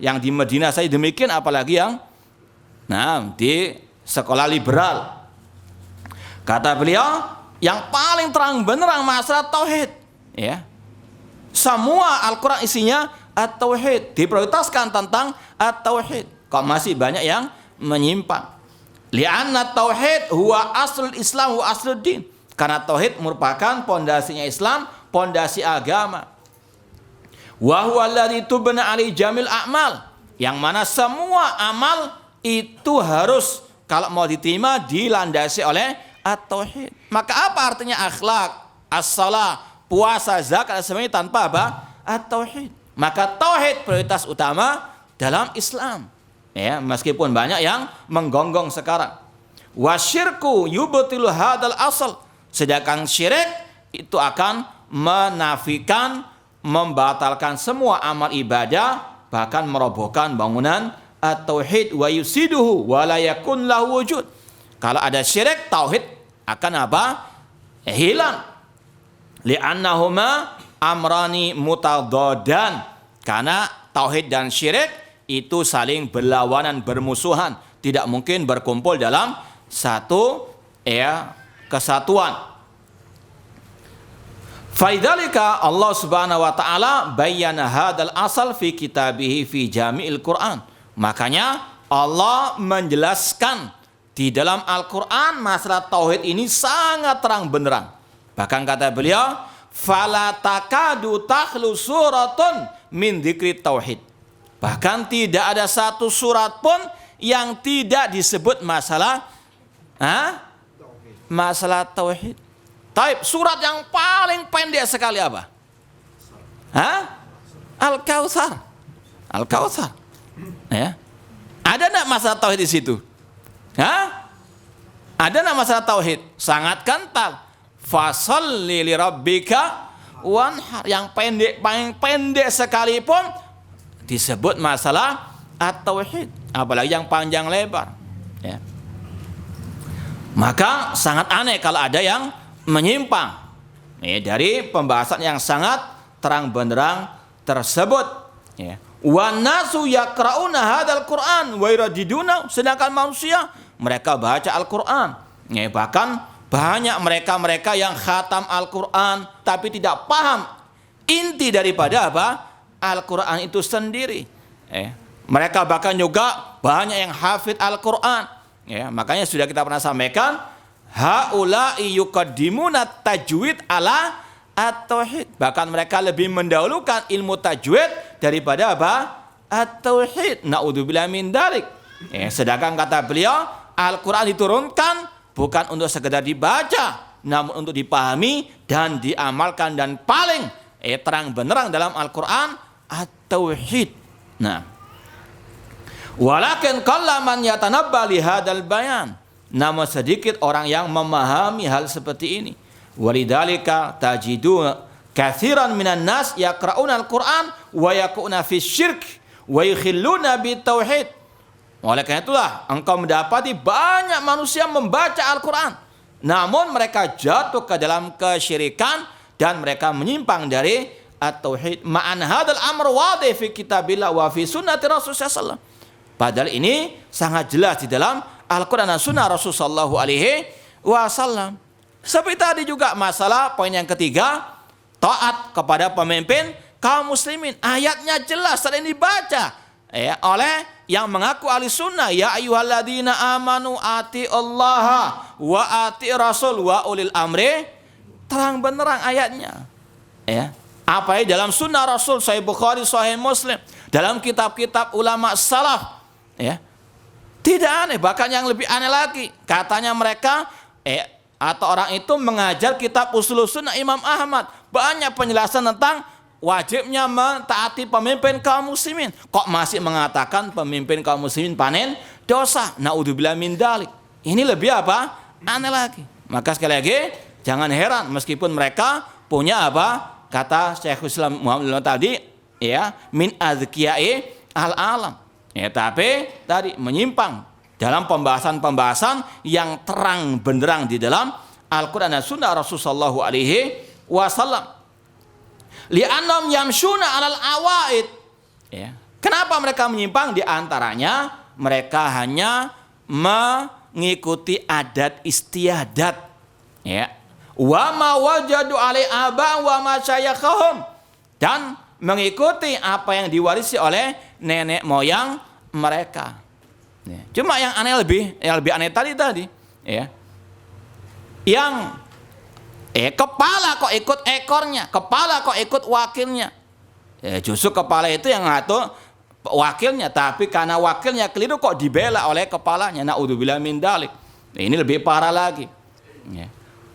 yang di Madinah saya demikian, apalagi yang di sekolah liberal. Kata beliau, yang paling terang benderang masalah tauhid. Ya. Semua Al-Quran isinya at-tauhid, diprioritaskan tentang at-tauhid. Kok masih banyak yang menyimpang? Li'anna tauhid huwa aslul Islam wa aslul din. Karena tauhid merupakan pondasinya Islam, pondasi agama. Wa huwa alladzi tubna 'alaihi jamil a'mal, yang mana semua amal itu harus kalau mau diterima dilandasi oleh at-tauhid. Maka apa artinya akhlak, as-shalah, puasa, zakat semuanya tanpa apa? At-tauhid. Maka tauhid prioritas utama dalam Islam. Ya, meskipun banyak yang menggonggong sekarang. Wasyirku yubtilu hadal asal. Sedangkan syirik itu akan menafikan, membatalkan semua amal ibadah, bahkan merobohkan bangunan at-tauhid wa yusiduhu wa la yakun lahu wujud. Kalau ada syirik, tauhid akan apa? Hilang. Li'annahuma amrani mutadaddan. Karena tauhid dan syirik itu saling berlawanan, bermusuhan, tidak mungkin berkumpul dalam satu kesatuan. Faidalika Allah Subhanahu wa taala bayyana hadal asal fi kitabihi fi jami'il Quran. Makanya Allah menjelaskan di dalam Al-Quran masalah tauhid ini sangat terang benderang. Bahkan kata beliau, fala takadu takhlu suratun min dzikri tauhid. Bahkan tidak ada satu surat pun yang tidak disebut masalah masalah tauhid. Taib, surat yang paling pendek sekali apa? Al-Kautsar. Al-Kautsar. Ya. Ada enggak masalah tauhid di situ? Ada enggak masalah tauhid? Sangat kental. Fasholli li rabbika wanhar. Yang pendek, paling pendek sekalipun disebut masalah at-tauhid. Apalagi yang panjang lebar. Ya. Maka sangat aneh kalau ada yang menyimpang dari pembahasan yang sangat terang benderang tersebut. Wan nasu yaqrauna hadzal Qur'an wa yuradiduna, sedangkan manusia mereka baca Al-Qur'an. Bahkan banyak mereka yang khatam Al-Qur'an tapi tidak paham inti daripada apa? Al-Qur'an itu sendiri. Mereka bahkan juga banyak yang hafid Al-Qur'an. Makanya sudah kita pernah sampaikan, haula'i yuqaddimuna tajwid ala at-tauhid. Bahkan mereka lebih mendahulukan ilmu tajwid daripada apa? At-tauhid. Naudzubillah min dzalik. Sedangkan kata beliau, Al-Quran diturunkan bukan untuk sekedar dibaca, namun untuk dipahami dan diamalkan. Dan paling terang benderang dalam Al-Quran at-tauhid. Nah, walakin qallaman yatanabba li hadzal bayan. Namun sedikit orang yang memahami hal seperti ini. Walidzalika tajidu katsiran minan nas yaqra'una al-Qur'an wa yaquna fi syirk wa yukhilluna bitauhid. Oleh karena itulah engkau mendapati banyak manusia membaca Al-Qur'an, namun mereka jatuh ke dalam kesyirikan dan mereka menyimpang dari at-tauhid. Ma'an hadzal amr wadih fi kitabillah wa fi sunnati Rasulullah sallallahu alaihi wasallam. Padahal ini sangat jelas di dalam Al-Quran dan Sunnah Rasulullah sallallahu alaihi wasallam. Seperti tadi juga masalah poin yang ketiga, taat kepada pemimpin kaum muslimin. Ayatnya jelas sering dibaca oleh yang mengaku ahli sunnah. Ya ayyuhalladzina amanu ati Allah wa ati rasul wa ulil amri. Terang benderang ayatnya. Apa dalam sunnah Rasul, Sahih Bukhari, Sahih Muslim, dalam kitab-kitab ulama salaf. Tidak aneh, bahkan yang lebih aneh lagi, katanya mereka atau orang itu mengajar kitab Ushul Sunnah Imam Ahmad. Banyak penjelasan tentang wajibnya mentaati pemimpin kaum muslimin. Kok masih mengatakan pemimpin kaum muslimin panen dosa? Naudzubillah min dzalik. Ini lebih apa? Aneh lagi. Maka sekali lagi, jangan heran meskipun mereka punya apa? Kata Syekhul Islam Muhammad tadi, min adzkiyai al-alam. Tapi tadi menyimpang dalam pembahasan-pembahasan yang terang benderang di dalam Al-Quran dan Sunnah Rasulullah sallallahu alaihi wasallam. Li'annahum yamshuna 'alal awaid. Kenapa mereka menyimpang? Di antaranya mereka hanya mengikuti adat istiadat. Wa ma wajadu 'alai aba wa ma syayakhahum, dan mengikuti apa yang diwarisi oleh nenek moyang mereka. Cuma yang lebih aneh tadi, yang kepala kok ikut ekornya, kepala kok ikut wakilnya. Justru kepala itu yang ngatur wakilnya, tapi karena wakilnya keliru kok dibela oleh kepalanya. Naudzubillah min dzalik. Ini lebih parah lagi.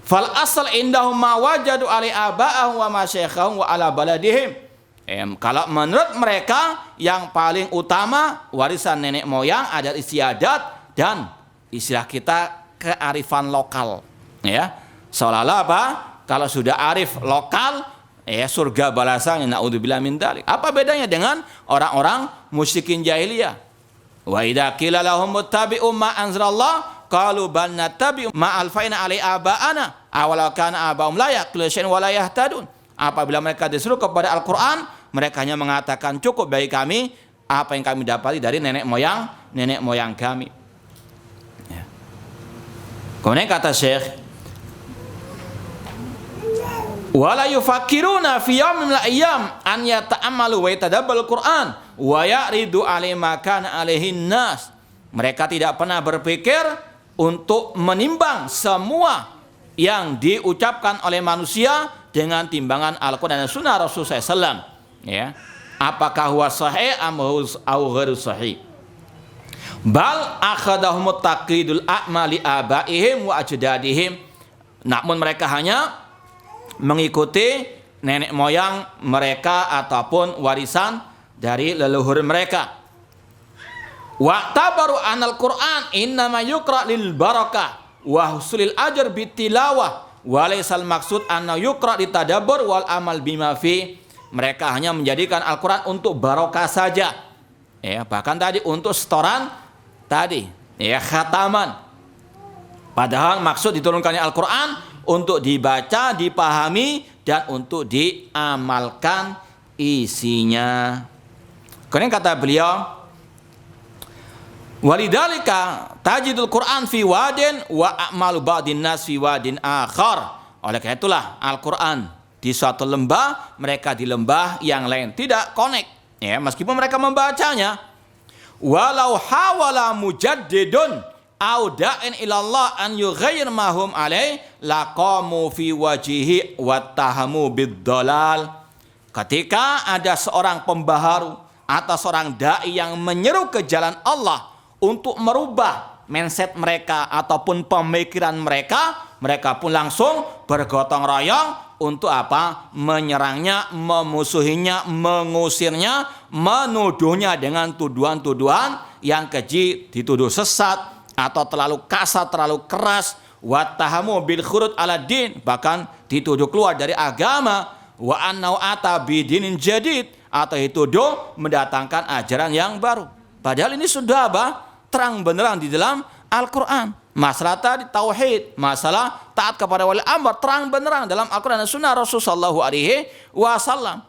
Fal asal indahum ma wajadu 'alai aba'ahum wa masyayikhahum wa ala baladihim. Kalau menurut mereka yang paling utama warisan nenek moyang, adat istiadat, dan istilah kita kearifan lokal. Seolah-olah apa? Kalau sudah arif lokal, surga balasannya. Naudzubillah min dzalik. Apa bedanya dengan orang-orang musyrikin jahiliyah? Wa idza qila lahum muttabi'u ma anzalallah qalu bal nattabi'u ma alfaina 'alai aba'ana awalau kana aba'um la yaqiluna syai'an wa la yahtadun. Apabila mereka disuruh kepada Al-Quran, mereka hanya mengatakan cukup bagi kami apa yang kami dapati dari nenek moyang kami. Kemudian kata Syekh, wala yufakkiruna fi yawmin min al-ayyam an yata'ammalu wa yatadabbaru al-Qur'an wa ya'ridu 'alai ma kana 'alaihi nas. Mereka tidak pernah berpikir untuk menimbang semua yang diucapkan oleh manusia dengan timbangan Al-Quran dan Sunnah Rasulullah SAW. Apakah huwa sahih au ghairu sahih? Bal akhadahum taqlidul a'mali abaihim wa ajdadihim. Namun mereka hanya mengikuti nenek moyang mereka ataupun warisan dari leluhur mereka. Wa tabaru anal Qur'an innama yuqra lil barakah wa husulil ajr bitilawah wa laysal maksud anna yuqra litadabbur wal amal bima fi. Mereka hanya menjadikan Al-Qur'an untuk barokah saja. Bahkan tadi untuk setoran tadi, khataman. Padahal maksud diturunkannya Al-Qur'an untuk dibaca, dipahami, dan untuk diamalkan isinya. Kemudian kata beliau, walidzalika tajidul Qur'an fi wadin wa a'malu ba'din nas fi wadin akhar. Oleh karena itulah Al-Qur'an di suatu lembah, mereka di lembah yang lain. Tidak connect, meskipun mereka membacanya. Walau hawala mujaddidun au da'in ilallah an yughayyir ma hum alaih laqamu fi wajihi wattahamu biddalal. Ketika ada seorang pembaharu atau seorang dai yang menyeru ke jalan Allah untuk merubah mindset mereka ataupun pemikiran mereka, mereka pun langsung bergotong royong untuk apa? Menyerangnya, memusuhinya, mengusirnya, menuduhnya dengan tuduhan-tuduhan yang keji, dituduh sesat atau terlalu kasar, terlalu keras. Wattahamu bil khurud ala din, bahkan dituduh keluar dari agama. Wa annau ata bidinin jadid, atau dituduh mendatangkan ajaran yang baru. Padahal ini sudah apa? Terang benderang di dalam Al-Quran. Masalah tadi tauhid, masalah taat kepada wali amr, terang benderang dalam Al-Quran dan Sunnah Rasulullah SAW.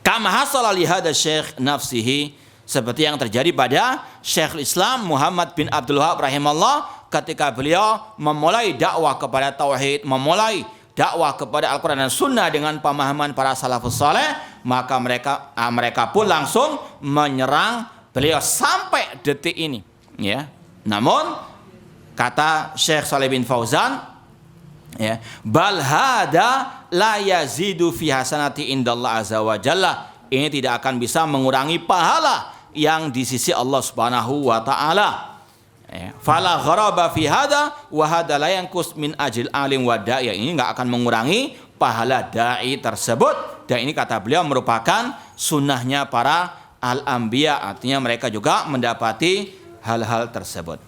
Kama hasala li hada syekh nafsihi, seperti yang terjadi pada Syekhul Islam Muhammad bin Abdul Wahab rahimahullah ketika beliau memulai dakwah kepada tauhid, memulai dakwah kepada Al-Quran dan Sunnah dengan pemahaman para salafus saleh, maka mereka pun langsung menyerang beliau sampai detik ini. Ya. Namun kata Syekh Shalih bin Fauzan, ya, bal hada la yazidu fi hasanati indallah azza wa jalla. Ini tidak akan bisa mengurangi pahala yang di sisi Allah Subhanahu wa taala. Fala gharaba fi hada wa hada la yanqus min ajil alim wa da'i. Ini enggak akan mengurangi pahala dai tersebut, dan ini kata beliau merupakan sunnahnya para al-anbiya, artinya mereka juga mendapati hal-hal tersebut.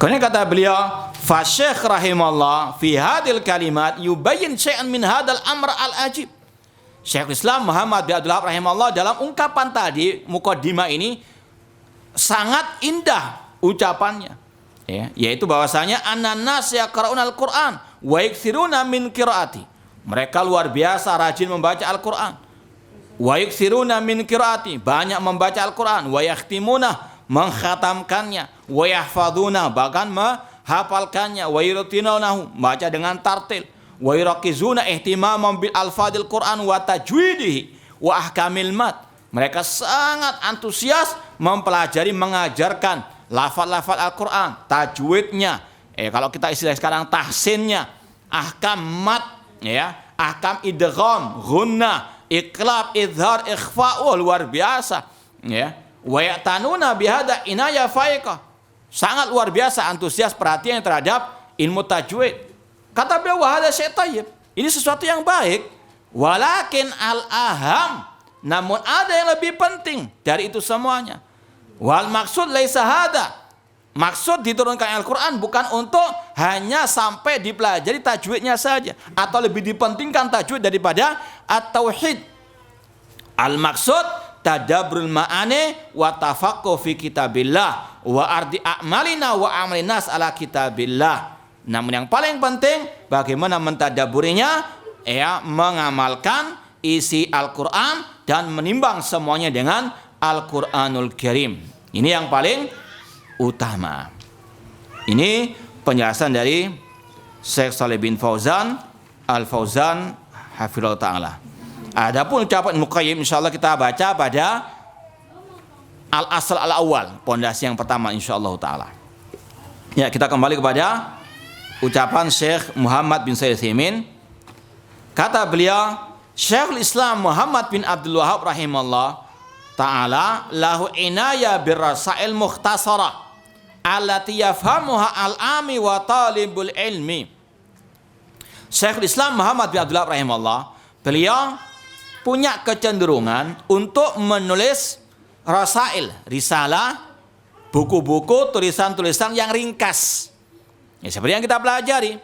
Kemudian kata beliau, fa Syekh rahimahullah fi hadil kalimat yubayyin syai'an min hadal amr al-ajib. Syekh Islam Muhammad bin Abdul Wahab rahimahullah dalam ungkapan tadi, mukaddimah ini sangat indah ucapannya, ya, yaitu bahwasanya annas yaqra'una al-Qur'an wa yakthiruna min qiraati. Mereka luar biasa rajin membaca Al-Qur'an. Wa yakthiruna min qiraati, banyak membaca Al-Qur'an, wa yakhtimuna, mengkhatamkannya, wa yahfaduna, bahkan menghafalkannya, wa yurtilunahu, baca dengan tartil, wa yuraqizuna ihtimaman bil alfadil Qur'an wa tajwidihi wa ahkamil mat. Mereka sangat antusias mempelajari, mengajarkan lafaz-lafaz Al-Qur'an, tajwidnya, kalau kita istilah sekarang tahsinnya, ahkam mat, ya, ahkam idgham, ghunna, iqlab, idhar, ikhfa, luar biasa, ya. Wa ya'tanuna bihada inaya faiqah, sangat luar biasa antusias perhatian terhadap ilmu tajwid. Kata beliau, wa hadza syai' thayyib, ini sesuatu yang baik, walakin al-aham, namun ada yang lebih penting dari itu semuanya. Wal maksud laisa hada, maksud diturunkan Al-Quran bukan untuk hanya sampai dipelajari tajwidnya saja, atau lebih dipentingkan tajwid daripada at-tauhid. Al-maksud tadabrul ma'ani wa tafaqquh fi kitabillah wa ardi a'malina wa amalinas ala kitabillah. Namun yang paling penting bagaimana mentadaburinya, ya, mengamalkan isi Al-Quran dan menimbang semuanya dengan Al-Quranul Karim. Ini yang paling utama. Ini penjelasan dari Syekh Shalih bin Fauzan Al-Fauzan hafizallahu ta'ala. Adapun ucapan Muqayyim insyaallah kita baca pada al-asl al-awwal, pondasi yang pertama insyaallah taala. Ya, kita kembali kepada ucapan Syekh Muhammad bin Shalih Al-Utsaimin. Kata beliau, Syekhul Islam Muhammad bin Abdul Wahab rahimahullah taala lahu inaya birrasail mukhtasara allati yafhamuha al-ami wa talibul ilmi. Syekhul Islam Muhammad bin Abdul Wahab rahimahullah, beliau punya kecenderungan untuk menulis rasail, risalah, buku-buku, tulisan-tulisan yang ringkas. Ya, seperti yang kita pelajari.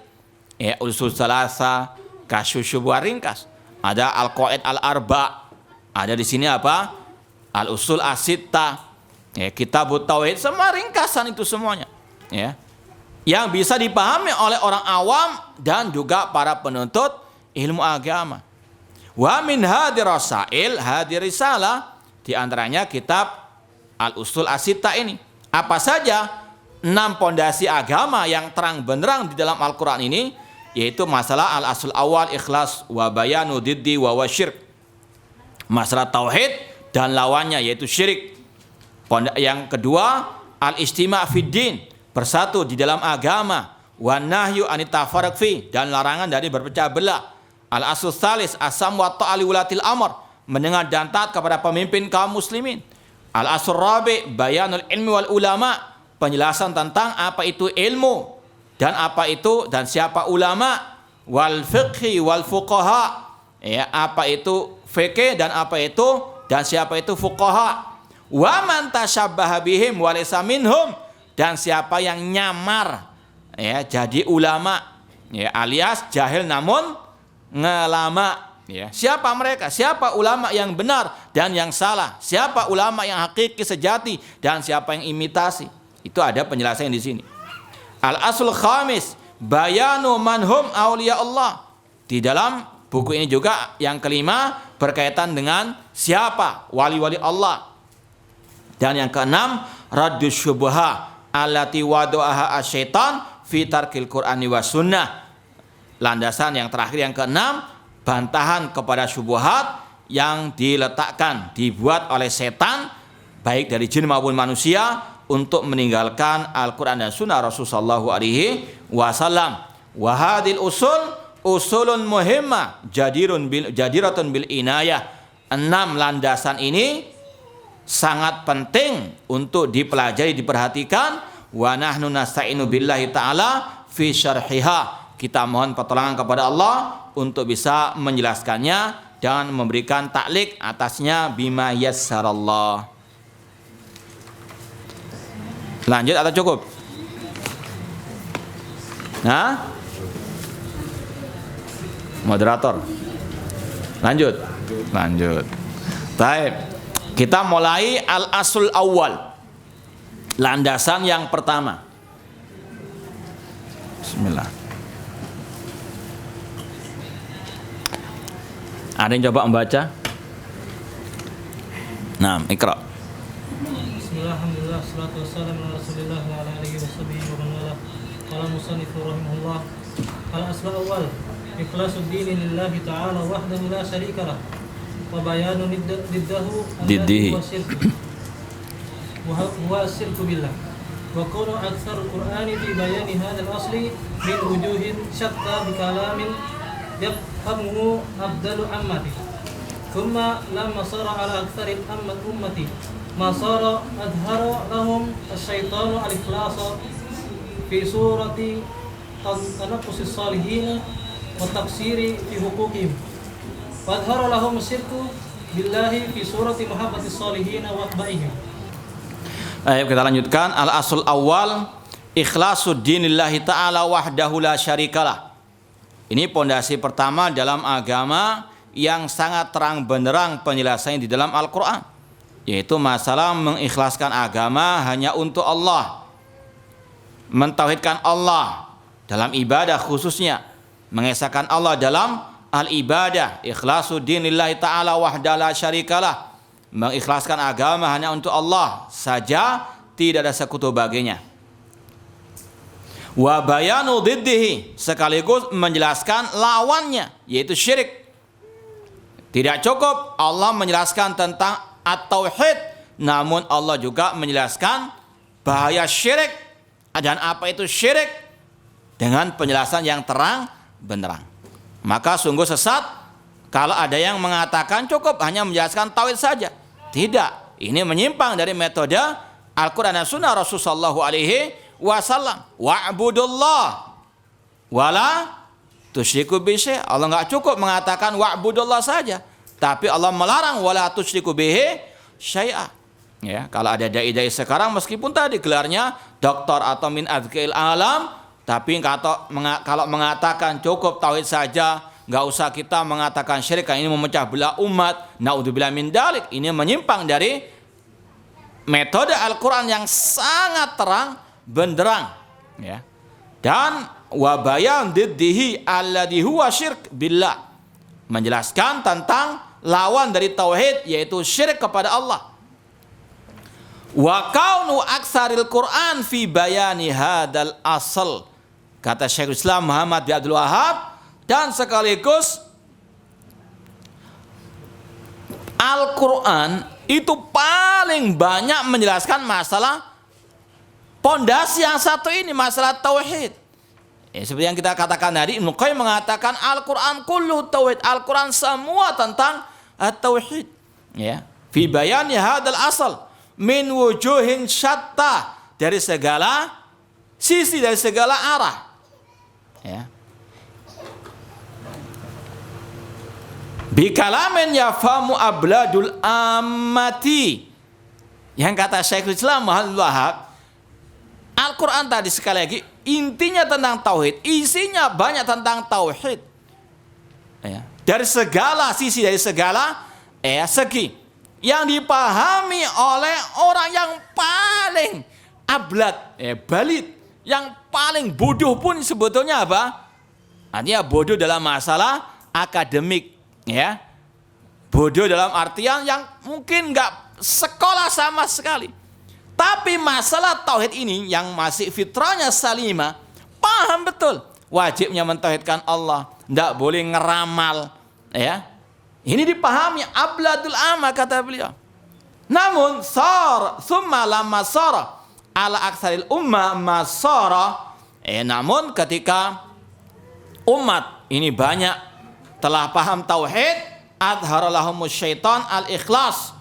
Ya, usul salasa, kasyuf syubhat ringkas. Ada al-qawaid al-arba. Ada di sini apa? Al-usul as-sittah. Ya, kitabut tauhid, semua ringkasan itu semuanya. Ya. Yang bisa dipahami oleh orang awam dan juga para penuntut ilmu agama. Wa min hadir rasail, hadir risalah, di antaranya kitab Al-Usul As-Sittah ini. Apa saja 6 pondasi agama yang terang benderang di dalam Al-Quran ini, yaitu masalah al-asul awal ikhlas wa bayanu diddi wa wasyirk, masalah tauhid dan lawannya yaitu syirik. Yang kedua, al-istima' fid din, bersatu di dalam agama, wa nahyu anit tafarruq fi, dan larangan dari berpecah belah. Al-asul tsalis asam wa ta'ali wulatil amr, mendengar dan taat kepada pemimpin kaum muslimin. Al-asul rabi bayanul ilmi wal ulama, penjelasan tentang apa itu ilmu dan apa itu dan siapa ulama. Wal fiqhi wal fuqaha, ya, apa itu fikih dan apa itu dan siapa itu fuqaha. Wa man tasyabbaha bihim wa laysa minhum, dan siapa yang nyamar, ya, jadi ulama, ya, alias jahil namun ngelama, ya. Siapa mereka? Siapa ulama yang benar dan yang salah? Siapa ulama yang hakiki sejati dan siapa yang imitasi? Itu ada penjelasan di sini. Al-asul khamis bayanu manhum auliya Allah. Di dalam buku ini juga yang kelima berkaitan dengan siapa wali-wali Allah. Dan yang keenam, raddus syubha allati wada'aha asyaitan fi tarkil Qur'ani was sunnah. Landasan yang terakhir yang keenam, bantahan kepada syubhat yang dibuat oleh setan baik dari jin maupun manusia untuk meninggalkan Al-Qur'an dan sunnah Rasulullah sallallahu alaihi wasallam. Wa hadil usulun muhimmah jadiratun bil inayah. 6 landasan ini sangat penting untuk dipelajari, diperhatikan. Wa nahnu nasta'inu billahi ta'ala fi syarhiha. Kita mohon pertolongan kepada Allah untuk bisa menjelaskannya dan memberikan taklik atasnya bima yassarallah. Lanjut atau cukup? Nah, moderator. Lanjut. Baik. Kita mulai al-asul awal. Landasan yang pertama. Bismillah. Ada yang coba membaca? Nah, ikra. Bismillah, alhamdulillah, salatu wassalamu ala rasulillah wa ala alihi wa sahbihi wa man wala. Qala musannifu rahimahullah, al-aslu awal ikhlasu dini lillahi ta'ala wahdahu la syarika lah wa bayanu diddahi wa syirku billah wa kunu aktsar al-Qur'ani fi bayani hadzal asli min wujuhin syatta bi kalamin yafhamuhu afdalu ammati thumma lamma sara ala aktsari ummati ma sara adhara lahum asy-syaitanu al-ikhlasa fi surati tanaffus as-salihin wa taqsiri fi huquqihim wa adhara lahum syirku billahi fi surati muhabbatis salihin wa atba'ihim. Ayo kita lanjutkan. Al-asul awal ikhlasu dinillahi ta'ala wahdahu la syarikalah. Ini pondasi pertama dalam agama yang sangat terang benderang penjelasannya di dalam Al-Quran, yaitu masalah mengikhlaskan agama hanya untuk Allah, mentauhidkan Allah dalam ibadah khususnya, mengesahkan Allah dalam al-ibadah, ikhlasu dinillahi ta'ala wahdahu la syarikalah, mengikhlaskan agama hanya untuk Allah saja, tidak ada sekutu baginya. Wa bayanu diddihi, sekaligus menjelaskan lawannya, yaitu syirik. Tidak cukup Allah menjelaskan tentang at-tauhid, namun Allah juga menjelaskan bahaya syirik dan apa itu syirik dengan penjelasan yang terang benderang. Maka sungguh sesat kalau ada yang mengatakan cukup hanya menjelaskan tauhid saja. Tidak, ini menyimpang dari metode Al-Quran dan Sunnah Rasulullah sallallahu alaihi wasallam. Wa'budullah wala tusyriku bihi. Allah enggak cukup mengatakan wa'budullah saja, tapi Allah melarang wala tusyriku bihi syai'a. Ya, kalau ada dai-dai sekarang meskipun tadi gelarnya doktor atau min adzkil alam, tapi kalau mengatakan cukup tauhid saja, enggak usah kita mengatakan syirik, ini memecah belah umat, naudzubillah min dalik. Ini menyimpang dari metode Al-Quran yang sangat terang benderang, ya. Dan wabayan diddihi alladhi huwa syirk billah, menjelaskan tentang lawan dari tauhid, yaitu syirik kepada Allah. Wa kaunu aksaril Quran fi bayani hadal asal, kata Syekhul Islam Muhammad bin Abdul Wahhab, dan sekaligus Al-Quran itu paling banyak menjelaskan masalah pondasi yang satu ini, masalah tauhid. Ya, seperti yang kita katakan tadi, Ibnu Qayyim mengatakan Al-Quran kullu tauhid, Al-Quran semua tentang tauhid. Ya, fi bayani hadal asal min wujuhin syatta, dari segala sisi, dari segala arah. Ya. Bikalamin yafamu abladul ammati, yang kata Syekhul Islam Muhammad Wahhab, Al-Quran tadi sekali lagi intinya tentang tauhid, isinya banyak tentang tauhid, ya, dari segala sisi, dari segala segi, yang dipahami oleh orang yang paling ablad, balid, yang paling bodoh pun sebetulnya apa? Artinya bodoh dalam masalah akademik, ya, bodoh dalam artian yang mungkin nggak sekolah sama sekali. Tapi masalah tauhid ini yang masih fitrahnya salimah, paham betul wajibnya mentauhidkan Allah, tidak boleh ngeramal, ya. Ini dipahami abladul amma kata beliau. Namun summa lamma sara ala aksaril umma masara, namun ketika umat ini banyak telah paham tauhid, adhara lahumus syaitan al-ikhlas,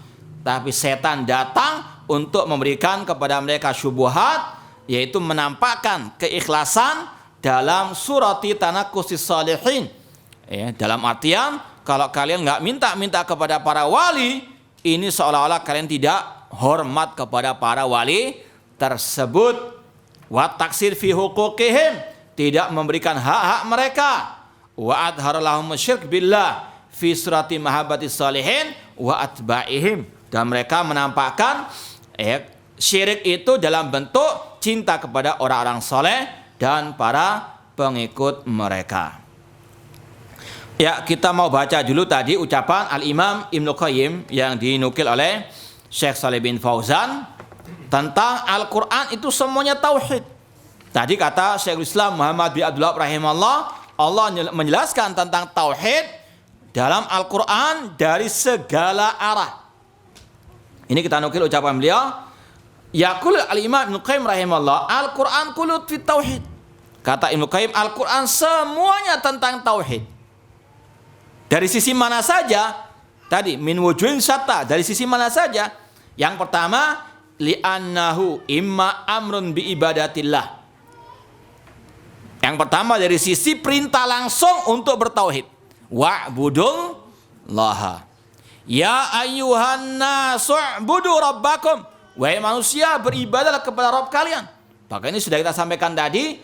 tapi setan datang untuk memberikan kepada mereka syubhat, yaitu menampakkan keikhlasan dalam surati tanakusis salihin. Dalam artian kalau kalian nggak minta kepada para wali, ini seolah-olah kalian tidak hormat kepada para wali tersebut. Wa taksir fi huquqihim, tidak memberikan hak-hak mereka. Wa adhara lahum syirk billah fi surati mahabbatis salihin wa atba'ihim, dan mereka menampakkan syirik itu dalam bentuk cinta kepada orang-orang soleh dan para pengikut mereka. Ya, kita mau baca dulu tadi ucapan Al-Imam Ibnu Qayyim yang dinukil oleh Syekh Shalih bin Fauzan tentang Al-Quran itu semuanya tauhid. Tadi kata Syekhul Islam Muhammad bin Abdullah rahimahullah, Allah menjelaskan tentang tauhid dalam Al-Quran dari segala arah. Ini kita nukil ucapan beliau. Yaqul al-Imam Ibnu Qayyim rahimahullah, Al-Quran kulut fit tauhid. Kata Ibnu Qayyim, Al-Quran semuanya tentang tauhid. Dari sisi mana saja? Tadi min wujuhin syatta, dari sisi mana saja? Yang pertama, li'annahu imma amrun bi ibadatillah. Yang pertama dari sisi perintah langsung untuk bertauhid. Wa'budul laha. Ya ayyuhan nasu budu rabbakum. Wahai manusia, beribadahlah kepada Rabb kalian. Maka ini sudah kita sampaikan tadi.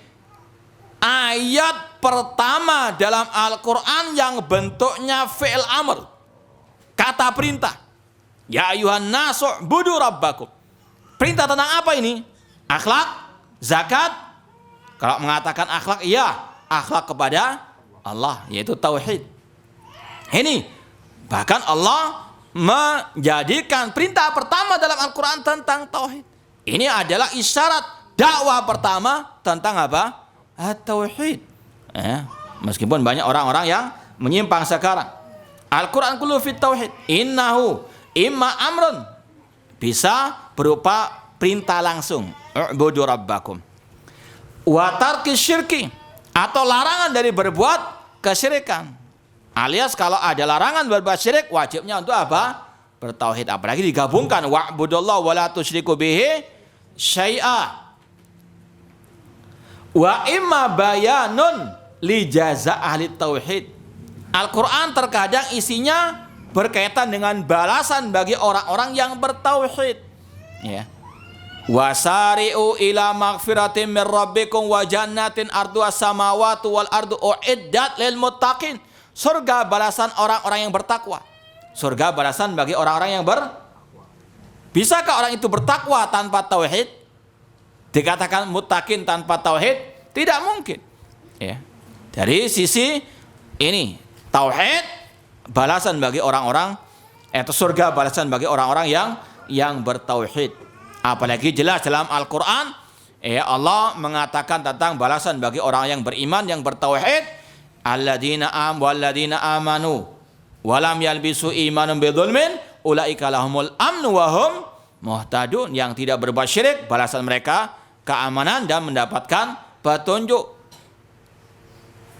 Ayat pertama dalam Al-Quran yang bentuknya fi'il amr. Kata perintah. Ya ayyuhan nasu budu rabbakum. Perintah tentang apa ini? Akhlak, zakat. Kalau mengatakan akhlak, ya akhlak kepada Allah, yaitu tauhid. Ini bahkan Allah menjadikan perintah pertama dalam Al-Quran tentang tauhid. Ini adalah isyarat dakwah pertama tentang apa? Tauhid. Meskipun banyak orang-orang yang menyimpang sekarang. Al-Quran kullu fit tauhid. Innahu imma amrun. Bisa berupa perintah langsung. U'budu rabbakum. Wa tarki syirki. Atau larangan dari berbuat kesyirikan. Alias kalau ada larangan berbuat syirik, wajibnya untuk apa? Bertauhid. Apalagi digabungkan wa'budullah wa la tusyriku bihi syai'a. Wa imma bayanun li jaza ahli tauhid. Al-Quran terkadang isinya berkaitan dengan balasan bagi orang-orang yang bertauhid. Ya. Wasari'u ila maghfiratin min rabbikum wa jannatin arduha samawati wal ardu uiddat lil muttaqin. Surga balasan orang-orang yang bertakwa. Surga balasan bagi orang-orang yang Bisakah orang itu bertakwa tanpa tauhid? Dikatakan muttaqin tanpa tauhid? Tidak mungkin. Ya. Dari sisi ini, tauhid balasan bagi orang-orang, atau surga balasan bagi orang-orang yang bertauhid. Apalagi jelas dalam Al-Quran, Allah mengatakan tentang balasan bagi orang yang beriman, yang bertauhid. Alladzina amanu walam yalbisu imanum bidzulmin ulaika lahumul amnu wa hum muhtadun. Yang tidak berbuat syirik, balasan mereka keamanan dan mendapatkan petunjuk.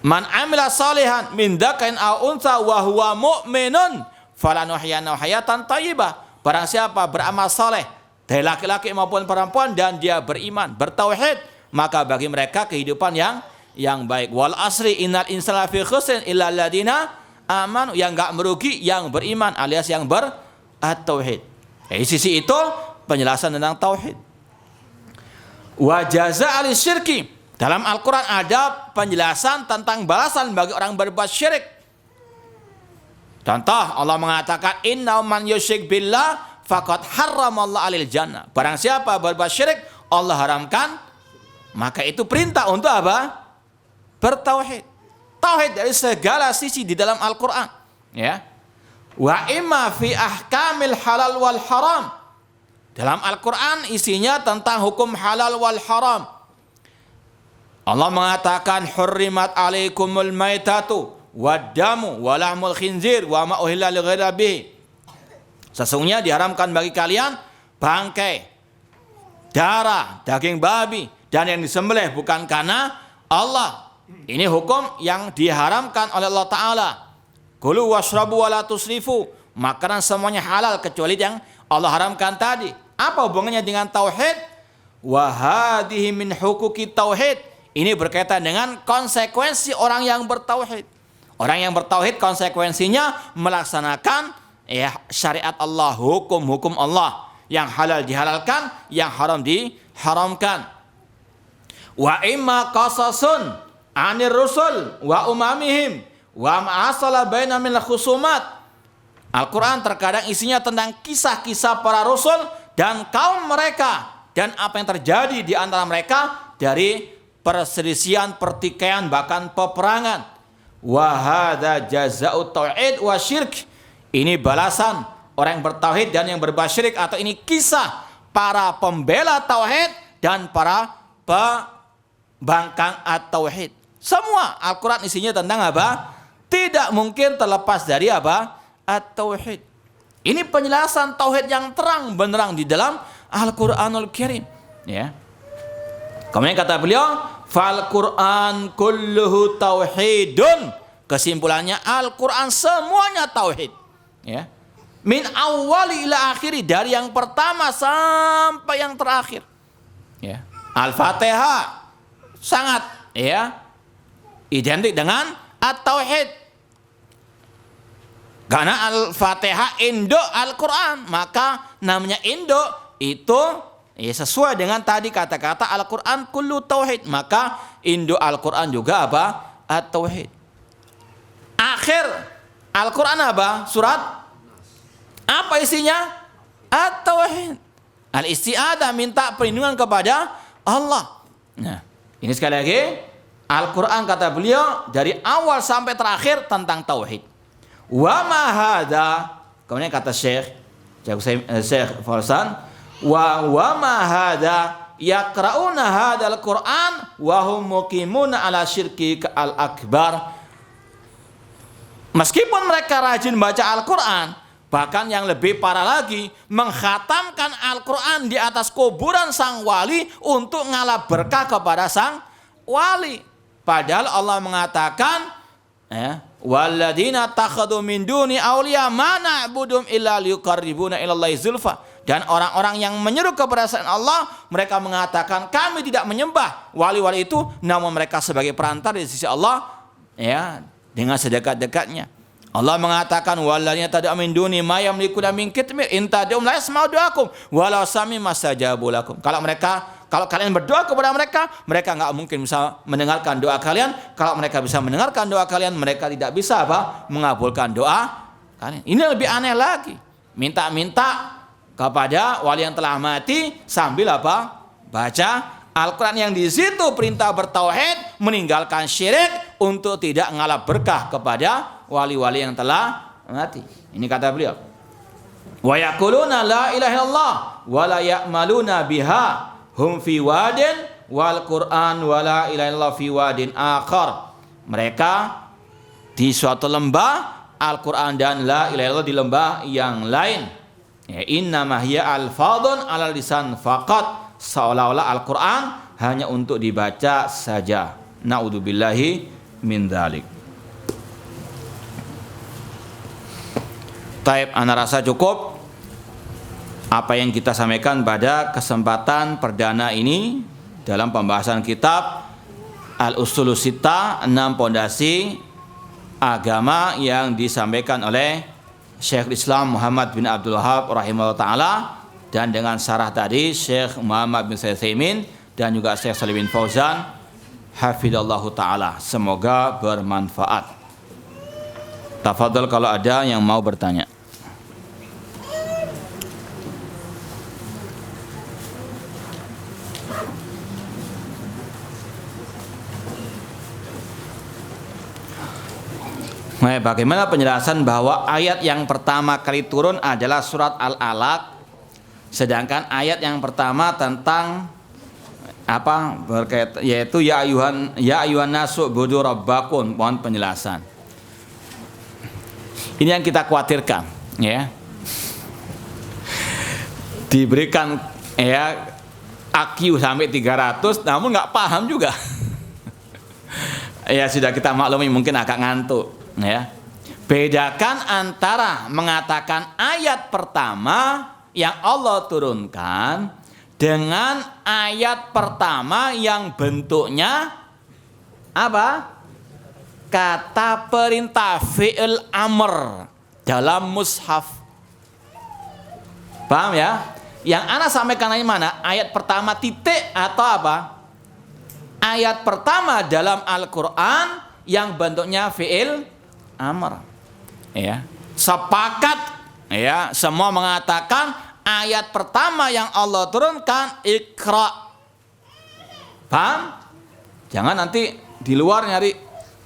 Man amila salihan min dzakarin aw unsa wa huwa mu'minun falanuhyiyannahu hayatan thayyibah. Barang siapa beramal saleh dari laki-laki maupun perempuan dan dia beriman, bertauhid, maka bagi mereka kehidupan yang baik. Wal asri innal insana fi khusrin illa alladziina amanu. Yang enggak merugi yang beriman alias yang bertauhid. Dari sisi itu penjelasan tentang tauhid. Wa jazaa lisyirki. Dalam Al-Quran ada penjelasan tentang balasan bagi orang berbuat syirik. Contoh, Allah mengatakan inna man yusyrik billah faqad harramallahu alil jannah. Barang siapa berbuat syirik, Allah haramkan. Maka itu perintah untuk apa? Bertauhid. Tauhid dari segala sisi di dalam Al-Quran. Ya. wa imma fi ahkamil halal wal haram. Dalam Al-Quran isinya tentang hukum halal wal haram. Allah mengatakan hurrimat alaikumul maitatu waddamu walahmul khinzir wa ma uhilla li ghairi bihi. Sesungguhnya diharamkan bagi kalian bangkai, darah, daging babi dan yang disembelih bukan karena Allah. Ini hukum yang diharamkan oleh Allah Ta'ala. Kulu washrabu wa la tusrifu. Makanan semuanya halal kecuali yang Allah haramkan tadi. Apa hubungannya dengan tauhid? Wa hadhihi min huquqi tauhid. Ini berkaitan dengan konsekuensi orang yang bertauhid. Orang yang bertauhid konsekuensinya melaksanakan syariat Allah, hukum-hukum Allah. Yang halal dihalalkan, yang haram diharamkan. Wa imma qasasun anir rusul wa umamihim wa ma'asala baina min khusumat. Al-Quran terkadang isinya tentang kisah-kisah para rasul dan kaum mereka dan apa yang terjadi di antara mereka dari perselisihan, pertikaian, bahkan peperangan. Wa hadza jazaa'ut tauhid wa syirk. Ini balasan orang yang bertauhid dan yang berbuat syirik, atau ini kisah para pembela tauhid dan para pembangkang at-tauhid. Semua Al-Quran isinya tentang apa? Tidak mungkin terlepas dari apa? At-tauhid. Ini penjelasan tauhid yang terang benderang di dalam Al-Quranul Karim. Ya. Kemudian kata beliau, fal Quran kulluhu tauhidun. Kesimpulannya Al-Quran semuanya tauhid. Ya. Min awwali ila akhiri, dari yang pertama sampai yang terakhir. Ya. Al-Fatihah sangat identik dengan at-tauhid. Karena Al-Fatihah induk Al-Quran, maka namanya induk itu sesuai dengan tadi kata-kata Al-Quran kullu tauhid, maka induk Al-Quran juga apa? At-tauhid. Akhir Al-Quran apa? Surat apa isinya? At-tauhid. Al-isti'adah, minta perlindungan kepada Allah. Nah, ini sekali lagi Al-Quran kata beliau dari awal sampai terakhir tentang tauhid. Wa ma hadza, kemudian kata Syekh Fauzan, wa ma hadza yaqra'una hadzal Qur'an wa hum muqimuna ala syirki al-akbar. Meskipun mereka rajin baca Al-Quran, bahkan yang lebih parah lagi, mengkhatamkan Al-Quran di atas kuburan sang wali untuk ngalap berkah kepada sang wali. Padahal Allah mengatakan, walladzina takhadu min duni awliya ma na'budum illa liyuqarribuna ilallahi zulfa. Dan orang-orang yang menyeru kepada selain Allah, mereka mengatakan kami tidak menyembah wali-wali itu, namun mereka sebagai perantara di sisi Allah, dengan sedekat-dekatnya. Allah mengatakan walladzina tad'u min duni ma yamlikuna min kitmir in tad'um la yasma'u du'akum walau sami mastajabu lakum. Kalau kalian berdoa kepada mereka, mereka enggak mungkin bisa mendengarkan doa kalian. Kalau mereka bisa mendengarkan doa kalian, mereka tidak bisa mengabulkan doa kalian. Ini lebih aneh lagi. Minta-minta kepada wali yang telah mati sambil baca Al-Quran yang di situ perintah bertauhid, meninggalkan syirik untuk tidak ngalap berkah kepada wali-wali yang telah mati. Ini kata beliau. Wa yaquluna la ilaha illallah wa la ya'maluna biha hum fi wadin wal Qur'an wa la ilaha illallah fi wadin akhar. Mereka di suatu lembah Al-Quran dan la ilaha illallah di lembah yang lain. Innama hiya alfadun ala lisan faqat. Seolah-olah Al-Quran hanya untuk dibaca saja. Na'udzubillahi min dzalik. Taib, ana rasa cukup apa yang kita sampaikan pada kesempatan perdana ini dalam pembahasan kitab Al-Ushulus Sittah, 6 pondasi agama yang disampaikan oleh Syekhul Islam Muhammad bin Abdul Wahhab rahimahullah ta'ala, dan dengan syarah tadi Syekh Muhammad bin Utsaimin dan juga Syekh Shalih bin Fauzan hafizallahu ta'ala. Semoga bermanfaat. Tafadhal kalau ada yang mau bertanya. Nah, bagaimana penjelasan bahwa ayat yang pertama kali turun adalah surat Al-Alaq, sedangkan ayat yang pertama tentang apa berkaitan yaitu ya ayuhan nasu budu rabbakum. Mohon penjelasan. Ini yang kita khawatirkan, ya. Diberikan ya IQ sampai 300 namun nggak paham juga. Ya sudah kita maklumi mungkin agak ngantuk. Ya, bedakan antara mengatakan ayat pertama yang Allah turunkan dengan ayat pertama yang bentuknya apa? Kata perintah fi'il amr dalam mushaf. Paham ya? Yang ana sampaikan ini mana? Ayat pertama titik atau apa? Ayat pertama dalam Al-Quran yang bentuknya fi'il amr, ya. Sepakat, ya, semua mengatakan ayat pertama yang Allah turunkan Iqra. Paham? Jangan nanti di luar nyari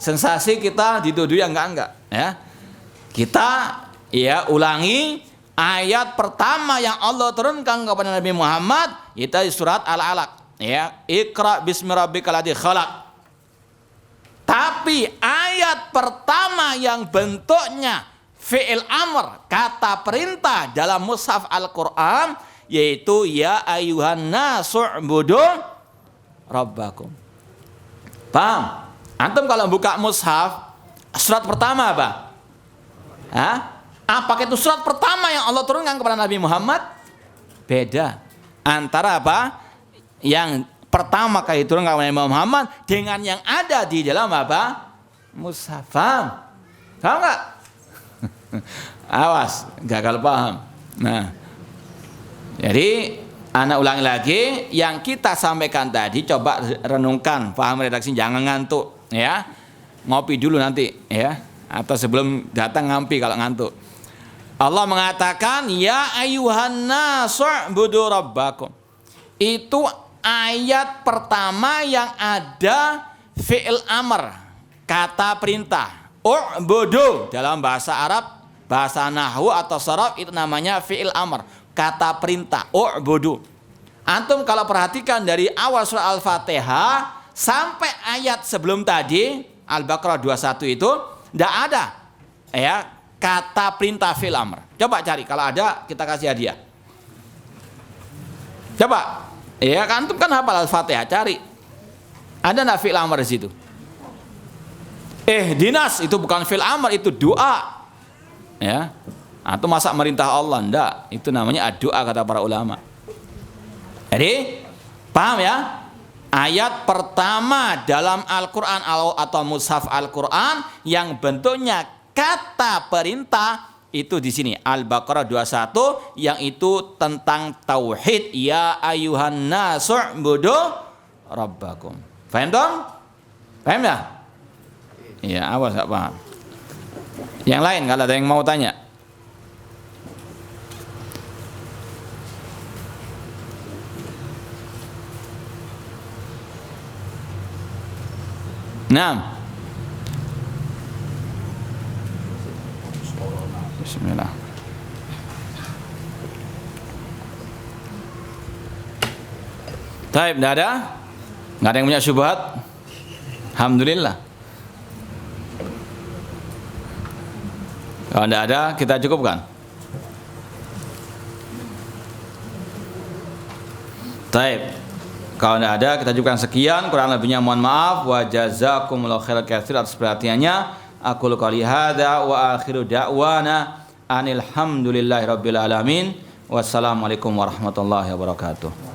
sensasi kita dituduh yang enggak, ya. Kita ya ulangi ayat pertama yang Allah turunkan kepada Nabi Muhammad itu di surat Al-Alaq, ya. Iqra bismi rabbikal ladzi khalaq. Tapi ayat pertama yang bentuknya fi'il amr, kata perintah dalam mushaf Al-Quran, yaitu ya ayuhan nasu'budu rabbakum. Paham? Antum kalau buka mushaf, surat pertama apa? Hah? Apakah itu surat pertama yang Allah turunkan kepada Nabi Muhammad? Beda. Antara apa? Yang pertama kali turun kepada Nabi Muhammad dengan yang ada di dalam apa? Mushaf. Paham nggak? Awas, gagal paham. Nah, jadi anak ulangi lagi yang kita sampaikan tadi, coba renungkan, paham redaksi, jangan ngantuk, ya. Ngopi dulu nanti, ya. Atau sebelum datang ngampi kalau ngantuk. Allah mengatakan ya ayuhan nasu'budu rabbakum. Itu ayat pertama yang ada fi'il amr, kata perintah. U'budu dalam bahasa Arab, bahasa nahwu atau sharaf itu namanya fi'il amr, kata perintah. U'budu. Antum kalau perhatikan dari awal surah Al-Fatihah sampai ayat sebelum tadi Al-Baqarah 21 itu tidak ada ya kata perintah fi'il amr. Coba cari, kalau ada kita kasih hadiah. Coba. Ya kan, antum kan hafal Al-Fatihah, cari. Ada enggak fi'il amr di situ? Dinas itu bukan fi'il amr, itu doa. Ya. Antum masa merintah Allah enggak? Itu namanya doa kata para ulama. Jadi, paham ya? Ayat pertama dalam Al-Qur'an atau mushaf Al-Qur'an yang bentuknya kata perintah itu di sini Al-Baqarah 21 yang itu tentang tauhid ya ayuhan nasu'budu rabbakum. Paham dong? Paham ya? Iya, awas enggak paham. Yang lain kalau ada yang mau tanya. Nah. Bismillah. Taib, enggak ada? Enggak ada yang punya syubhat? Alhamdulillah. Kalau enggak ada, kita cukupkan. Taib. Kalau enggak ada, kita cukupkan sekian. Kurang lebihnya mohon maaf. Wa jazakumullahu khairan katsir atas perhatiannya. Aku qouli hadza wa akhiru da'wana anil hamdulillahi rabbil alamin. Wassalamualaikum warahmatullahi wabarakatuh.